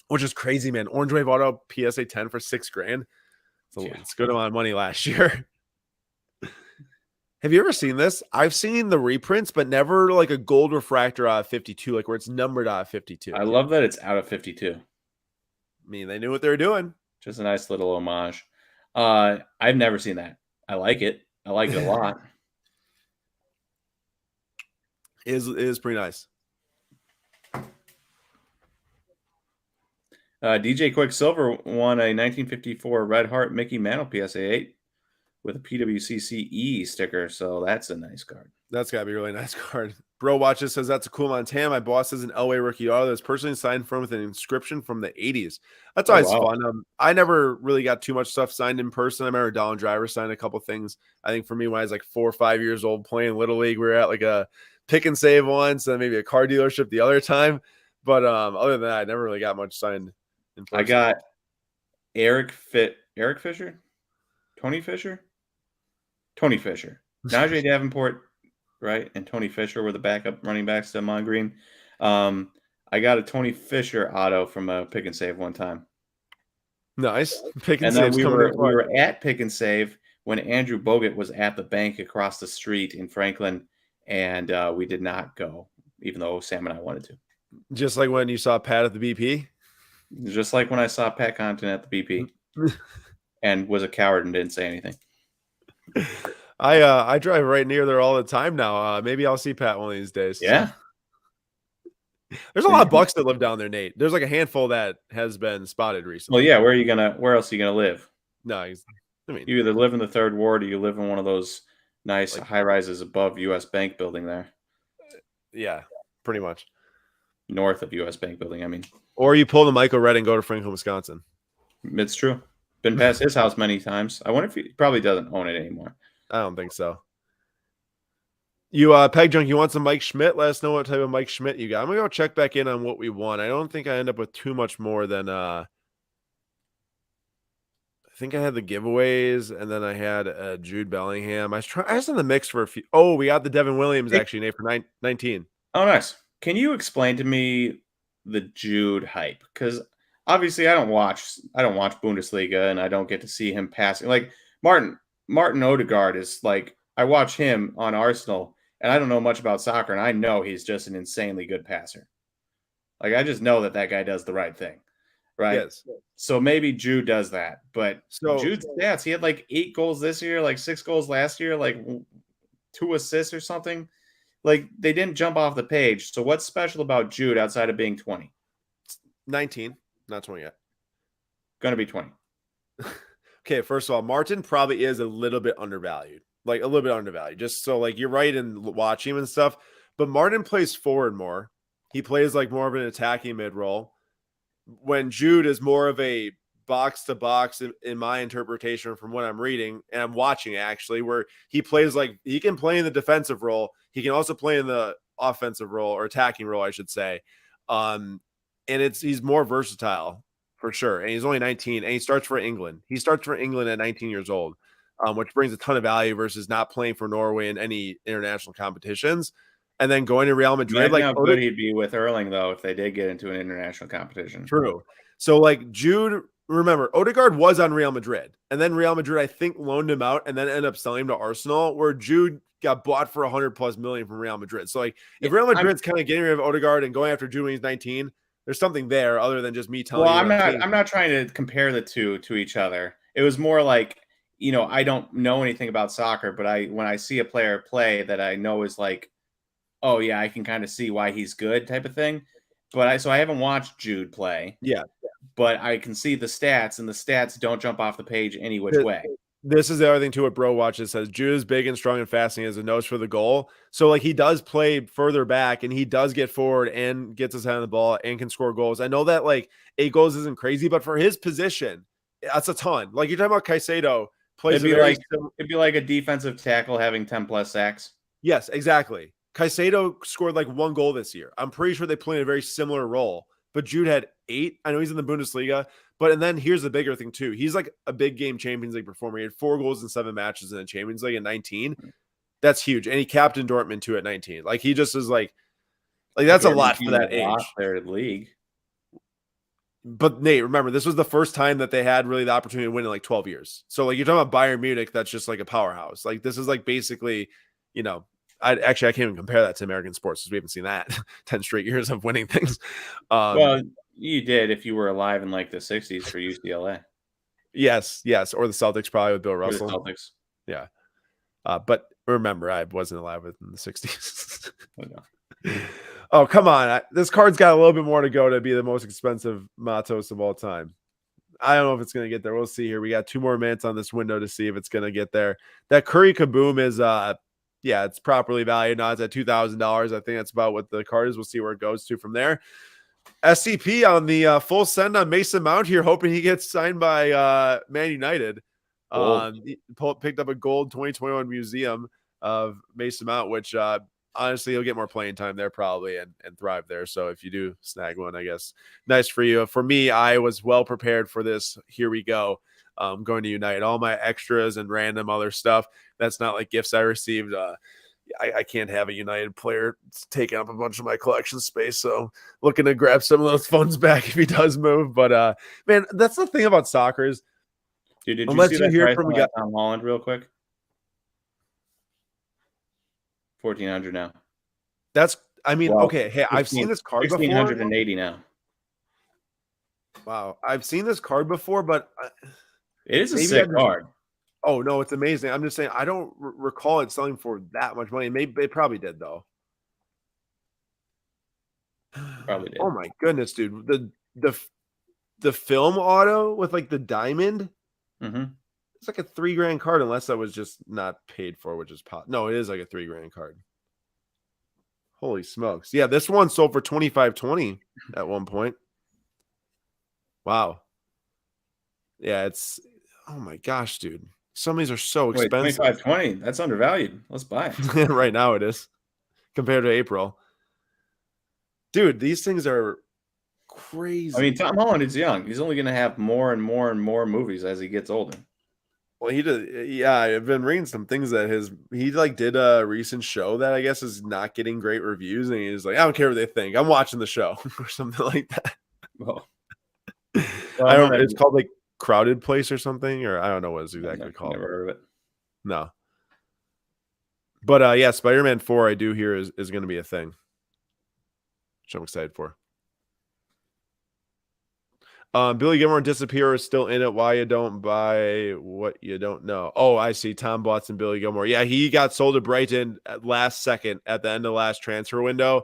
which is crazy, man. Orange Wave Auto PSA 10 for $6,000. It's a good amount of money last year. Have you ever seen this? I've seen the reprints, but never like a gold refractor out of 52, like where it's numbered out of 52.
I love that it's out of 52.
I mean, they knew what they were doing.
Just a nice little homage. I've never seen that. I like it. I like it a lot.
It is pretty nice.
DJ Quicksilver won a 1954 Red Heart Mickey Mantle PSA 8 with a PWCC sticker, so that's a nice card.
That's got to be a really nice card. Bro Watches says, that's a cool Montana. My boss is an Elway rookie auto that's personally signed for him with an inscription from the 80s. That's always fun. I never really got too much stuff signed in person. I remember Dallin Driver signed a couple things. I think for me, when I was like 4 or 5 years old playing Little League, we were at like a pick and save once and maybe a car dealership the other time. But other than that, I never really got much signed in person.
I got Eric Fisher, Tony Fisher, Najee Davenport, right, and Tony Fisher were the backup running backs to Mon Green. I got a Tony Fisher auto from a pick and save one time.
Nice. Pick and
save. We were at pick and save when Andrew Bogut was at the bank across the street in Franklin, and we did not go, even though Sam and I wanted to.
Just like when you saw Pat at the BP?
Just like when I saw Pat Compton at the BP and was a coward and didn't say anything.
I drive right near there all the time now. Maybe I'll see Pat one of these days.
Yeah.
There's a lot of Bucks that live down there, Nate. There's like a handful that has been spotted recently.
Well, yeah. Where else are you gonna live?
No, you
either live in the third ward or you live in one of those nice high rises above US Bank building there.
Yeah, pretty much.
North of US Bank building, I mean.
Or you pull the Michael Red and go to Franklin, Wisconsin.
It's true. Been past his house many times. I wonder if he probably doesn't own it anymore.
I don't think so. You Peg Junk, you want some Mike Schmidt? Let us know what type of Mike Schmidt you got. I'm gonna go check back in on what we won. I don't think I end up with too much more than I think I had the giveaways, and then I had Jude Bellingham. I was in the mix for a few. Oh, we got the Devin Williams actually, Nate, for 19.
Oh, nice. Can you explain to me the Jude hype? Because obviously I don't watch Bundesliga, and I don't get to see him passing. Like Martin Odegaard is like, I watch him on Arsenal, and I don't know much about soccer, and I know he's just an insanely good passer. Like, I just know that guy does the right thing, right?
Yes.
So maybe Jude does that, but Jude's stats, he had like 8 goals this year, like 6 goals last year, like 2 assists or something. Like, they didn't jump off the page. So what's special about Jude outside of being 20?
19, not 20 yet.
Going to be 20.
Okay, first of all, Martin probably is a little bit undervalued. Like, a little bit undervalued. Just so, like, you're right in watching him and stuff. But Martin plays forward more. He plays, like, more of an attacking mid-role. When Jude is more of a box-to-box, in my interpretation from what I'm reading, and I'm watching, actually, where he plays, like, he can play in the defensive role. He can also play in the offensive role, or attacking role, I should say. And he's more versatile, for sure. And he's only 19, and he starts for England. He starts for England at 19 years old. Which brings a ton of value versus not playing for Norway in any international competitions, and then going to Real Madrid.
Like, how good he'd be with Erling, though, if they did get into an international competition.
True. So, like, Jude, remember, Odegaard was on Real Madrid, and then Real Madrid, I think, loaned him out and then ended up selling him to Arsenal, where Jude got bought for $100+ million from Real Madrid. So, like, if Real Madrid's kind of getting rid of Odegaard and going after Jude when he's 19, there's something there other than just me telling you.
Well, I'm not trying to compare the two to each other. It was more like, I don't know anything about soccer, but when I see a player play that I know is like, oh yeah, I can kind of see why he's good type of thing. But I haven't watched Jude play.
Yeah.
But I can see the stats, and the stats don't jump off the page any which way.
This is the other thing too. What Bro Watches says, Jude is big and strong and fast, and he has a nose for the goal. So, like, he does play further back, and he does get forward and gets his hand on the ball and can score goals. I know that, like, 8 goals isn't crazy, but for his position, that's a ton. Like, you're talking about Caicedo.
It'd be like a defensive tackle having 10+ sacks.
Yes, exactly. Caicedo scored like 1 goal this year. I'm pretty sure they played a very similar role, but Jude had 8. I know he's in the Bundesliga, and then here's the bigger thing too. He's like a big game Champions League performer. He had 4 goals in 7 matches in the Champions League at 19. That's huge. And he captained Dortmund too at 19. Like he just is like that's a lot for that age.
Their league.
But Nate, remember, this was the first time that they had really the opportunity to win in like 12 years. So like you're talking about Bayern Munich, that's just like a powerhouse. Like this is like basically, I can't even compare that to American sports because we haven't seen that 10 straight years of winning things.
Well, you did if you were alive in like the 60s for UCLA.
Yes. Or the Celtics probably with Bill Russell.
Or the Celtics.
Yeah. But remember, I wasn't alive in the 60s. Oh, come on. This card's got a little bit more to go to be the most expensive Matos of all time. I don't know if it's going to get there. We'll see here. We got 2 more minutes on this window to see if it's going to get there. That Curry Kaboom is, it's properly valued. Now it's at $2,000. I think that's about what the card is. We'll see where it goes to from there. SCP on the full send on Mason Mount here, hoping he gets signed by Man United. He picked up a gold 2021 museum of Mason Mount, which honestly, he'll get more playing time there probably and thrive there. So if you do snag one, I guess nice for you. For me, I was well prepared for this. Here we go. Going to Unite. All my extras and random other stuff. That's not like gifts I received. I can't have a United player taking up a bunch of my collection space. So looking to grab some of those funds back if he does move. But man, that's the thing about soccer is,
dude, did you see that hear from Tom Holland real quick? 1,400 now.
Okay. Hey, I've seen this card before.
1,680 now.
Wow, I've seen this card before, but
it is a sick card.
Oh no, it's amazing. I'm just saying I don't recall it selling for that much money. Maybe they probably did though.
Probably did.
Oh my goodness, dude! The film auto with like the diamond.
Mm-hmm.
It's like a $3,000 card, unless that was just not paid for, which is no, it is like a $3,000 card. Holy smokes! Yeah, this one sold for $2,520 at one point. Wow. Yeah, it's oh my gosh, dude. Some of these are so expensive.
$2,520. That's undervalued. Let's buy it.
Right now it is compared to April. Dude, these things are crazy.
I mean, Tom Holland is young. He's only going to have more and more and more movies as he gets older.
Well, he did. Yeah, I've been reading some things that he did a recent show that I guess is not getting great reviews, and he's like, I don't care what they think. I'm watching the show or something like that.
Well,
I don't. It's called like Crowded Place or something, or I don't know what it's exactly called.
Never heard of it.
No. But yeah, Spider-Man 4 I do hear is going to be a thing, which I'm excited for. Billy Gilmore Disappear is still in it. Why you don't buy what you don't know? Oh, I see. Tom Butts and Billy Gilmore. Yeah, he got sold to Brighton at last second at the end of the last transfer window.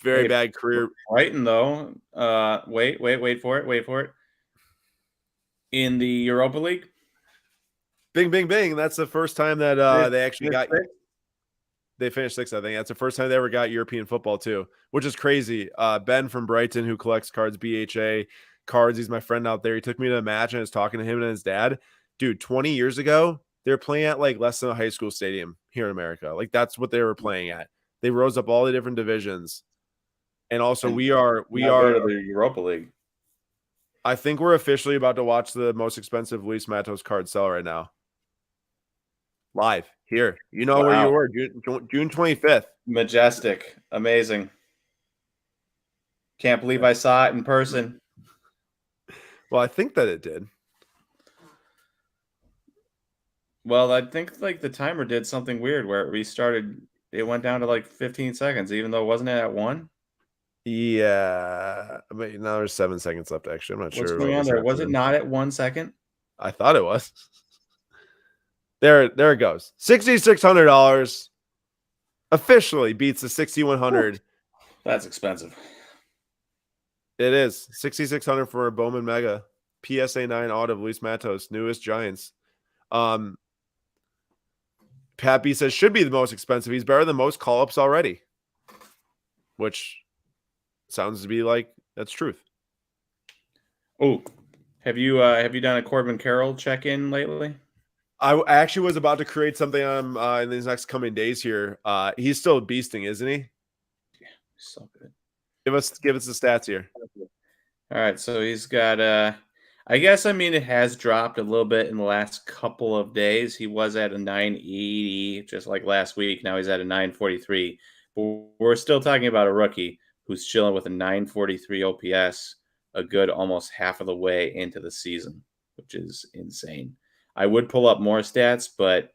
Very bad career.
Brighton though. Wait for it. In the Europa League.
Bing, bing, bing. That's the first time that they actually got. They finished 6th, I think. That's the first time they ever got European football too, which is crazy. Ben from Brighton, who collects cards, BHA cards. He's my friend out there. He took me to a match and I was talking to him and his dad. Dude, 20 years ago, they were playing at like less than a high school stadium here in America. Like that's what they were playing at. They rose up all the different divisions. And also we are
the Europa League.
I think we're officially about to watch the most expensive Luis Matos card sell right now. Live here. You know where you were, June 25th.
Majestic. Amazing. Can't believe I saw it in person.
Well, I think that it did.
Well, I think like the timer did something weird where it restarted. It went down to like 15 seconds, even though it wasn't at 1.
Yeah, but now there's 7 seconds left. Actually, I'm not sure.
What's going on there? Was it not at 1 second?
I thought it was. There it goes. $6,600 officially beats the 6,100.
That's expensive.
It is $6,600 for a Bowman Mega PSA 9 auto of Luis Matos, newest Giants. Pat B says should be the most expensive. He's better than most call-ups already, which sounds to be like that's truth.
Oh, have you done a Corbin Carroll check-in lately?
I actually was about to create something on him in these next coming days here. He's still beasting, isn't he?
Yeah, so good.
Give us the stats here.
All right, so he's got I guess I mean it has dropped a little bit in the last couple of days. He was at a 980 just like last week. Now he's at a 943. But we're still talking about a rookie who's chilling with a 943 OPS a good almost half of the way into the season, which is insane. I would pull up more stats, but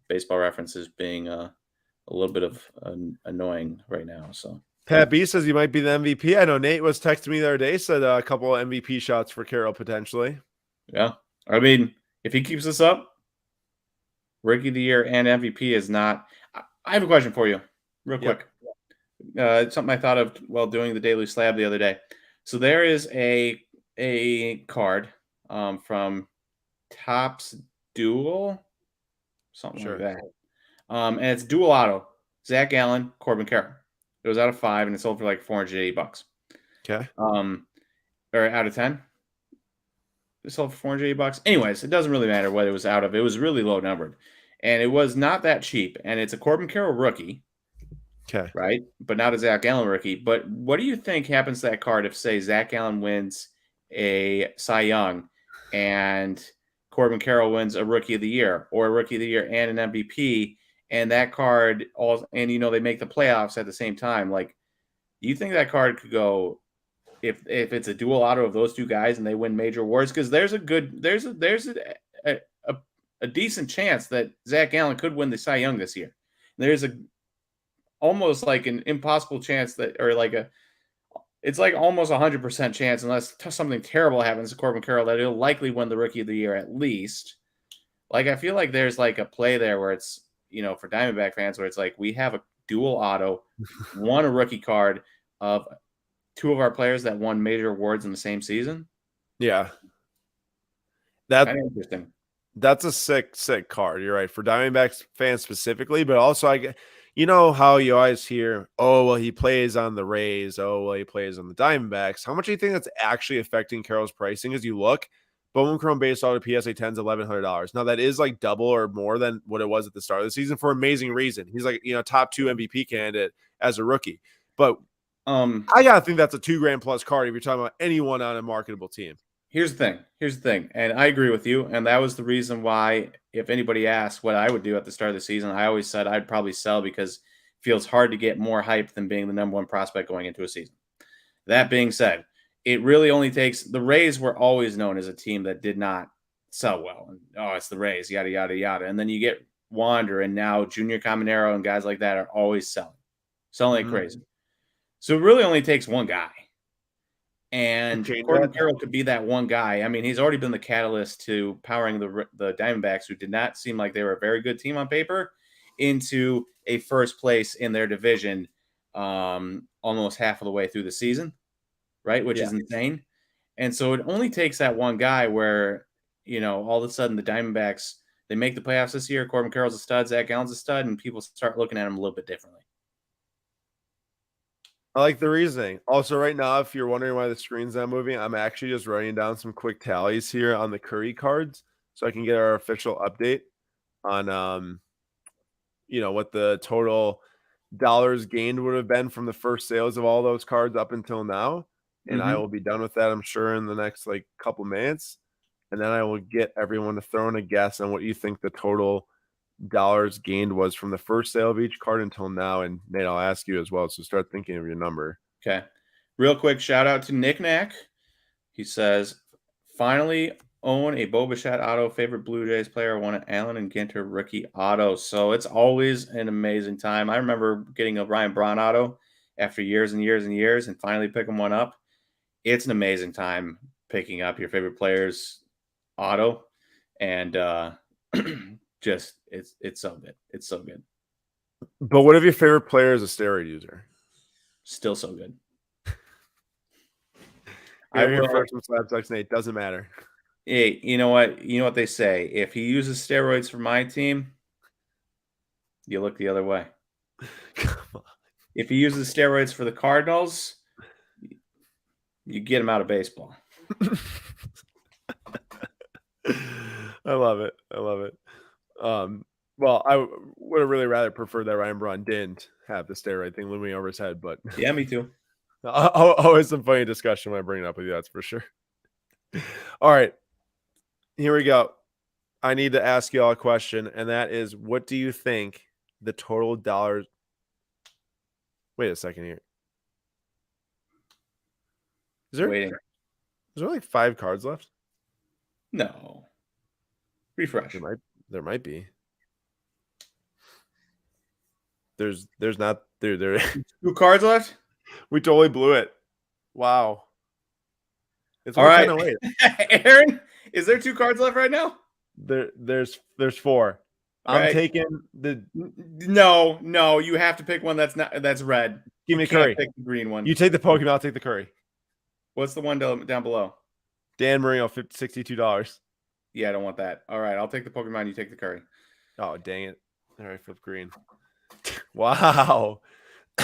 baseball references being a little bit of annoying right now. So
Pat B says he might be the MVP. I know Nate was texting me the other day, said a couple of MVP shots for Carroll potentially.
yeah, I mean, if he keeps this up, Rookie of the Year and MVP is not. I have a question for you, real quick. It's something I thought of while doing the Daily Slab the other day. So there is a card from Topps Duel, something like that. And it's dual auto. Zach Allen, Corbin Carroll. It was out of 5 and it sold for like $480.
Okay.
Or out of 10. It sold for $480. Anyways, it doesn't really matter what it was out of. It was really low numbered. And it was not that cheap. And it's a Corbin Carroll rookie.
Okay.
Right? But not a Zach Allen rookie. But what do you think happens to that card if, say, Zach Allen wins a Cy Young and Corbin Carroll wins a Rookie of the Year or a Rookie of the Year and an MVP, and that card and they make the playoffs at the same time? Like, do you think that card could go if it's a dual auto of those two guys and they win major awards? Because there's a decent chance that Zach Allen could win the Cy Young this year. There's almost like an impossible chance that, or like it's like almost 100% chance, unless something terrible happens to Corbin Carroll, that he'll likely win the Rookie of the Year at least. Like, I feel like there's like a play there where it's, for Diamondback fans, where it's like we have a dual auto, one a rookie card of two of our players that won major awards in the same season.
Yeah.
Kind of interesting.
That's a sick card. You're right. For Diamondbacks fans specifically, but also how you always hear, oh, well, he plays on the Rays. Oh, well, he plays on the Diamondbacks. How much do you think that's actually affecting Carroll's pricing as you look? Bowman Chrome base auto PSA 10 is $1,100. Now that is like double or more than what it was at the start of the season for amazing reason. He's like, top 2 MVP candidate as a rookie. But I gotta think that's a $2,000 plus card if you're talking about anyone on a marketable team.
Here's the thing. And I agree with you. And that was the reason why, if anybody asked what I would do at the start of the season, I always said I'd probably sell, because it feels hard to get more hype than being the number one prospect going into a season. That being said, it really only takes, the Rays were always known as a team that did not sell well. And, it's the Rays, yada, yada, yada. And then you get Wander, and now Junior Caminero and guys like that are always selling like crazy. So it really only takes one guy. And Corbin Carroll could be that one guy. I mean, he's already been the catalyst to powering the Diamondbacks, who did not seem like they were a very good team on paper, into a first place in their division almost half of the way through the season, right? Which is insane. And so it only takes that one guy where, all of a sudden the Diamondbacks, they make the playoffs this year. Corbin Carroll's a stud, Zach Allen's a stud, and people start looking at him a little bit differently.
I like the reasoning. Also, right now, if you're wondering why the screen's not moving, I'm actually just writing down some quick tallies here on the Curry cards so I can get our official update on, what the total dollars gained would have been from the first sales of all those cards up until now. And I will be done with that, I'm sure, in the next couple minutes. And then I will get everyone to throw in a guess on what you think the total dollars gained was from the first sale of each card until now. And Nate, I'll ask you as well, so start thinking of your number.
Okay, real quick shout out to Nick Knack. He says, finally own a Bo Bichette auto. Favorite Blue Jays player, won an Allen and Ginter rookie auto. So it's always an amazing time. I remember getting a Ryan Braun auto after years and years and years, and finally picking one up. It's an amazing time picking up your favorite player's auto, and just it's so good. It's so good.
But what if your favorite player is a steroid user?
Still so good.
I will first from Slab Sucks Nate. Doesn't matter.
Hey, you know what? You know what they say. If he uses steroids for my team, you look the other way.
Come on.
If he uses steroids for the Cardinals, you get him out of baseball.
I love it. I love it. Well, I would have really rather preferred that Ryan Braun didn't have the steroid thing looming over his head, but
Yeah, me too.
always some funny discussion when I bring it up with you. That's for sure. All right, here we go. I need to ask you all a question, and that is, what do you think the total dollars? Wait a second here. Is
Waiting.
there like 5 cards left?
No. Refresh.
There might be. There's not there.
2 cards left?
We totally blew it. Wow. It's
All
only
right.
10:08.
Aaron, is there 2 cards left right now?
There's 4.
All
I'm
right.
taking the.
No, you have to pick one that's red.
Give me
You can't
Curry.
pick the green one.
You take the Pokemon, I'll take the Curry.
What's the one down below?
Dan Marino, $62.
Yeah, I don't want that. All right, I'll take the Pokemon. You take the Curry.
Oh, dang it. All right, flip green. Wow.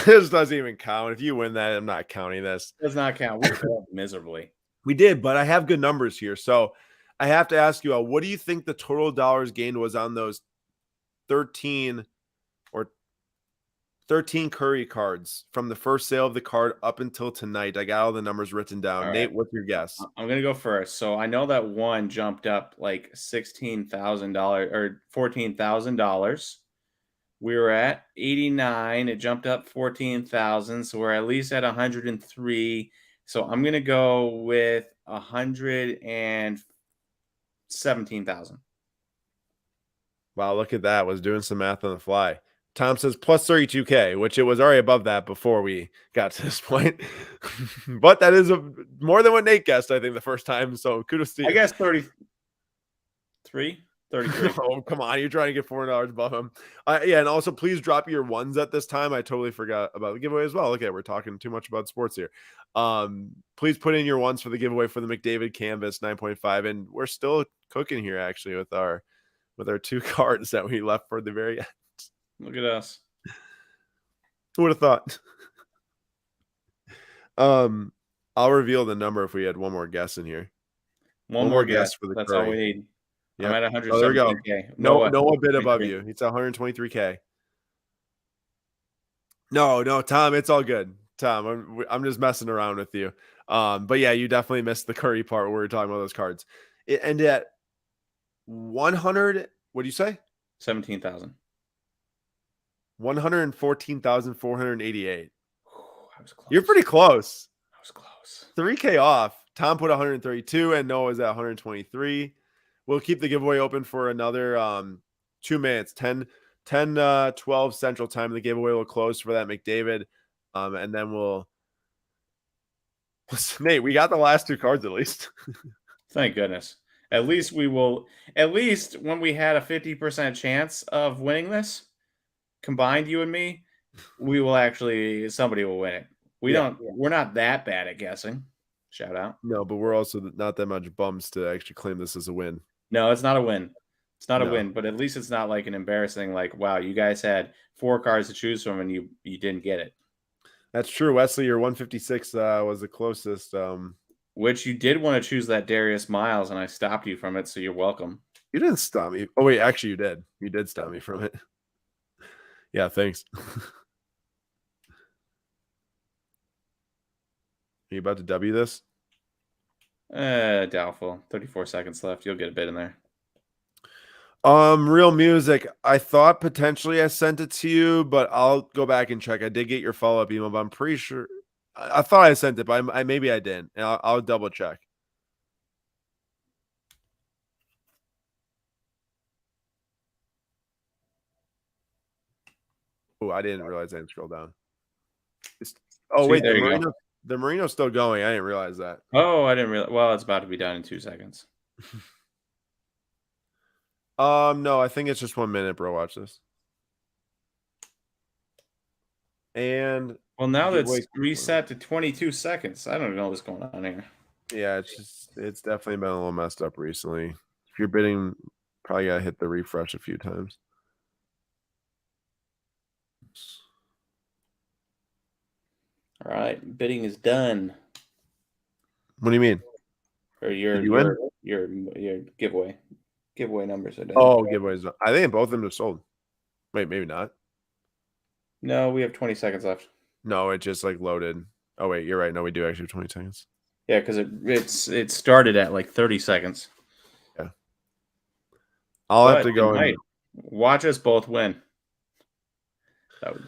This doesn't even count. If you win that, I'm not counting this.
Does not count. We failed miserably.
We did, but I have good numbers here. So I have to ask you all, what do you think the total dollars gained was on those 13 Curry cards from the first sale of the card up until tonight? I got all the numbers written down.
All
Nate,
right.
what's your guess?
I'm gonna go first. So I know that one jumped up like $16,000 or $14,000. We were at 89. It jumped up 14,000. So we're at least at 103. So I'm gonna go with 117,000.
Wow, look at that. I was doing some math on the fly. Tom says plus 32K, which it was already above that before we got to this point. But that is more than what Nate guessed, I think, the first time. So kudos to you.
I guess 33.
Oh, come on. You're trying to get $400 above him. Yeah, and also please drop your ones at this time. I totally forgot about the giveaway as well. Okay, we're talking too much about sports here. Please put in your ones for the giveaway for the McDavid Canvas 9.5. And we're still cooking here, actually, with our 2 cards that we left for the very end.
Look at us.
Who would have thought? I'll reveal the number if we had one more guess in here.
One more guess
for the
That's
Curry.
all we need.
Yep.
I'm at
Oh, there we go.
117K.
No bid above you. It's 123K. No, Tom, it's all good. Tom, I'm just messing around with you. But yeah, you definitely missed the Curry part where we were talking about those cards. It ended at 100. What do you say?
17,000.
114,488.
I was close.
You're pretty close.
I was close.
3K off. Tom put 132 and Noah was at 123. We'll keep the giveaway open for another 2 minutes, 10, 12 Central Time. The giveaway will close for that McDavid. And then Nate, we got the last 2 cards at least.
Thank goodness. At least when we had a 50% chance of winning this, combined you and me, somebody will win it. We're not that bad at guessing. Shout out.
No, but we're also not that much bums to actually claim this as a win.
No, it's not a win. It's not a win, but at least it's not like an embarrassing, like, wow, you guys had 4 cards to choose from and you didn't get it.
That's true. Wesley, your 156 was the closest.
Which you did want to choose that Darius Miles, and I stopped you from it, so you're welcome.
You didn't stop me. Oh, wait, actually you did. You did stop me from it. Yeah, thanks. Are you about to W this?
Doubtful. 34 seconds left. You'll get a bit in there.
Real music. I thought potentially I sent it to you, but I'll go back and check. I did get your follow-up email, but I'm pretty sure I thought I sent it, but maybe I didn't. And I'll double check. Oh, I didn't realize I didn't scroll down. Wait, the Marino's still going. I didn't realize that.
Oh, I didn't realize. Well, it's about to be done in 2 seconds.
No, I think it's just 1 minute, bro. Watch this. And
well, now that's reset to 22 seconds. I don't know what's going on here.
Yeah, it's definitely been a little messed up recently. If you're bidding, probably gotta hit the refresh a few times.
All right, bidding is done.
What do you mean?
Or your giveaway. giveaway numbers are done.
Oh, giveaways. I think both of them have sold. Wait, maybe not.
No, we have 20 seconds left.
No, it just like loaded. Oh wait, you're right. No, we do actually have 20 seconds.
Yeah, because it started at like 30 seconds.
Yeah. I'll have to go and
watch us both win. That would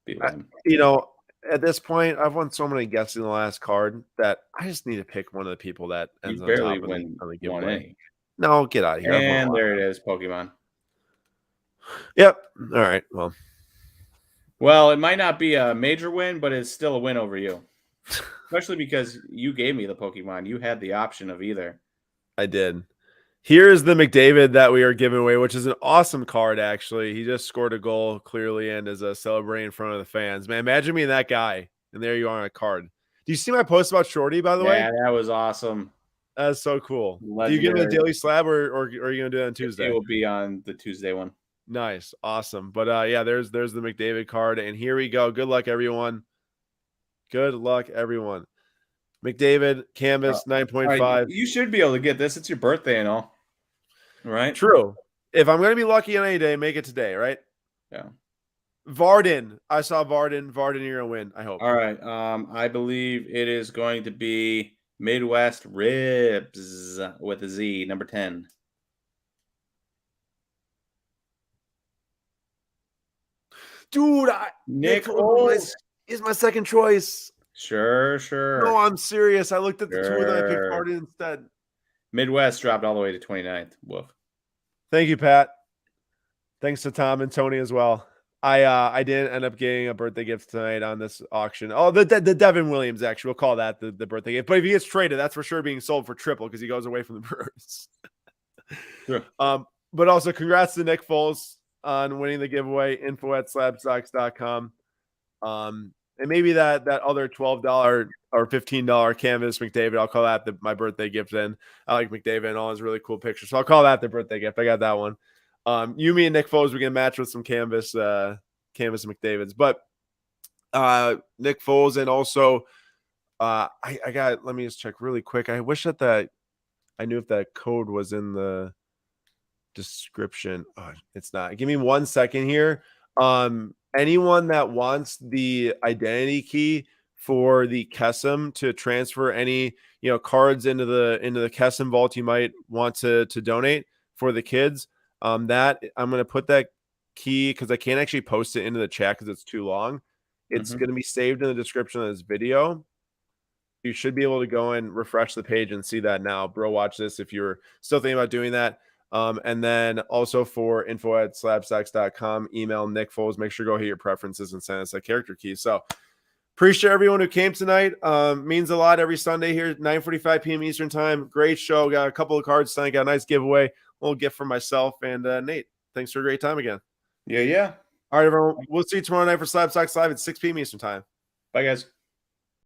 be fun.
You know, at this point, I've won so many guesses in the last card that I just need to pick one of the people that ends on top of the giveaway. No, get out of here.
And there it is, Pokemon.
Yep. All right.
Well, it might not be a major win, but it's still a win over you. Especially because you gave me the Pokemon. You had the option of either.
I did. Here's the McDavid that we are giving away, which is an awesome card, actually. He just scored a goal clearly and is celebrating in front of the fans. Man, imagine being that guy, and there you are on a card. Do you see my post about Shorty, by the way?
Yeah, that was awesome.
That's so cool. Legendary. Do you give him a daily slab, or are you going to do that on Tuesday?
It will be on the Tuesday one.
Nice. Awesome. But yeah, there's the McDavid card, and here we go. Good luck, everyone. Good luck, everyone. McDavid, canvas, 9.5.
Right, you should be able to get this. It's your birthday and all. Right?
True. If I'm going to be lucky on any day, make it today, right?
Yeah.
Varden. I saw Varden. Varden, you're going to win, I hope.
All right. I believe it is going to be Midwest Ribs with a Z, number 10.
Dude,
Nick Foles
is my second choice.
Sure.
No, I'm serious. I looked at the two and I picked Varden instead.
Midwest dropped all the way to 29th. Woof.
Thank you, Pat. Thanks to Tom and Tony as well. I didn't end up getting a birthday gift tonight on this auction. Oh, the Devin Williams, actually. We'll call that the birthday gift. But if he gets traded, that's for sure being sold for triple because he goes away from the Brewers.
Sure.
But also congrats to Nick Foles on winning the giveaway. info@slabstocks.com. And maybe that other $12 or $15 canvas McDavid, I'll call that my birthday gift then. I like McDavid and all his really cool pictures. So I'll call that the birthday gift. I got that one. You, me, and Nick Foles, we can match with some canvas McDavids. But Nick Foles, and also I got, let me just check really quick. I wish that I knew if that code was in the description. Oh, it's not. Give me 1 second here. Anyone that wants the identity key for the Kesem to transfer any, cards into the Kesem Vault you might want to donate for the kids, that I'm going to put that key because I can't actually post it into the chat because it's too long. It's going to be saved in the description of this video. You should be able to go and refresh the page and see that now. Bro, watch this if you're still thinking about doing that. And then also for info@slabstocks.com, email Nick Foles. Make sure to go hit your preferences and send us that character key. So appreciate everyone who came tonight. Means a lot every Sunday here, 9:45 p.m. Eastern time. Great show. Got a couple of cards tonight. Got a nice giveaway. A little gift for myself and Nate. Thanks for a great time again.
Yeah.
All right, everyone. We'll see you tomorrow night for Slab Stocks Live at 6 p.m. Eastern time.
Bye, guys.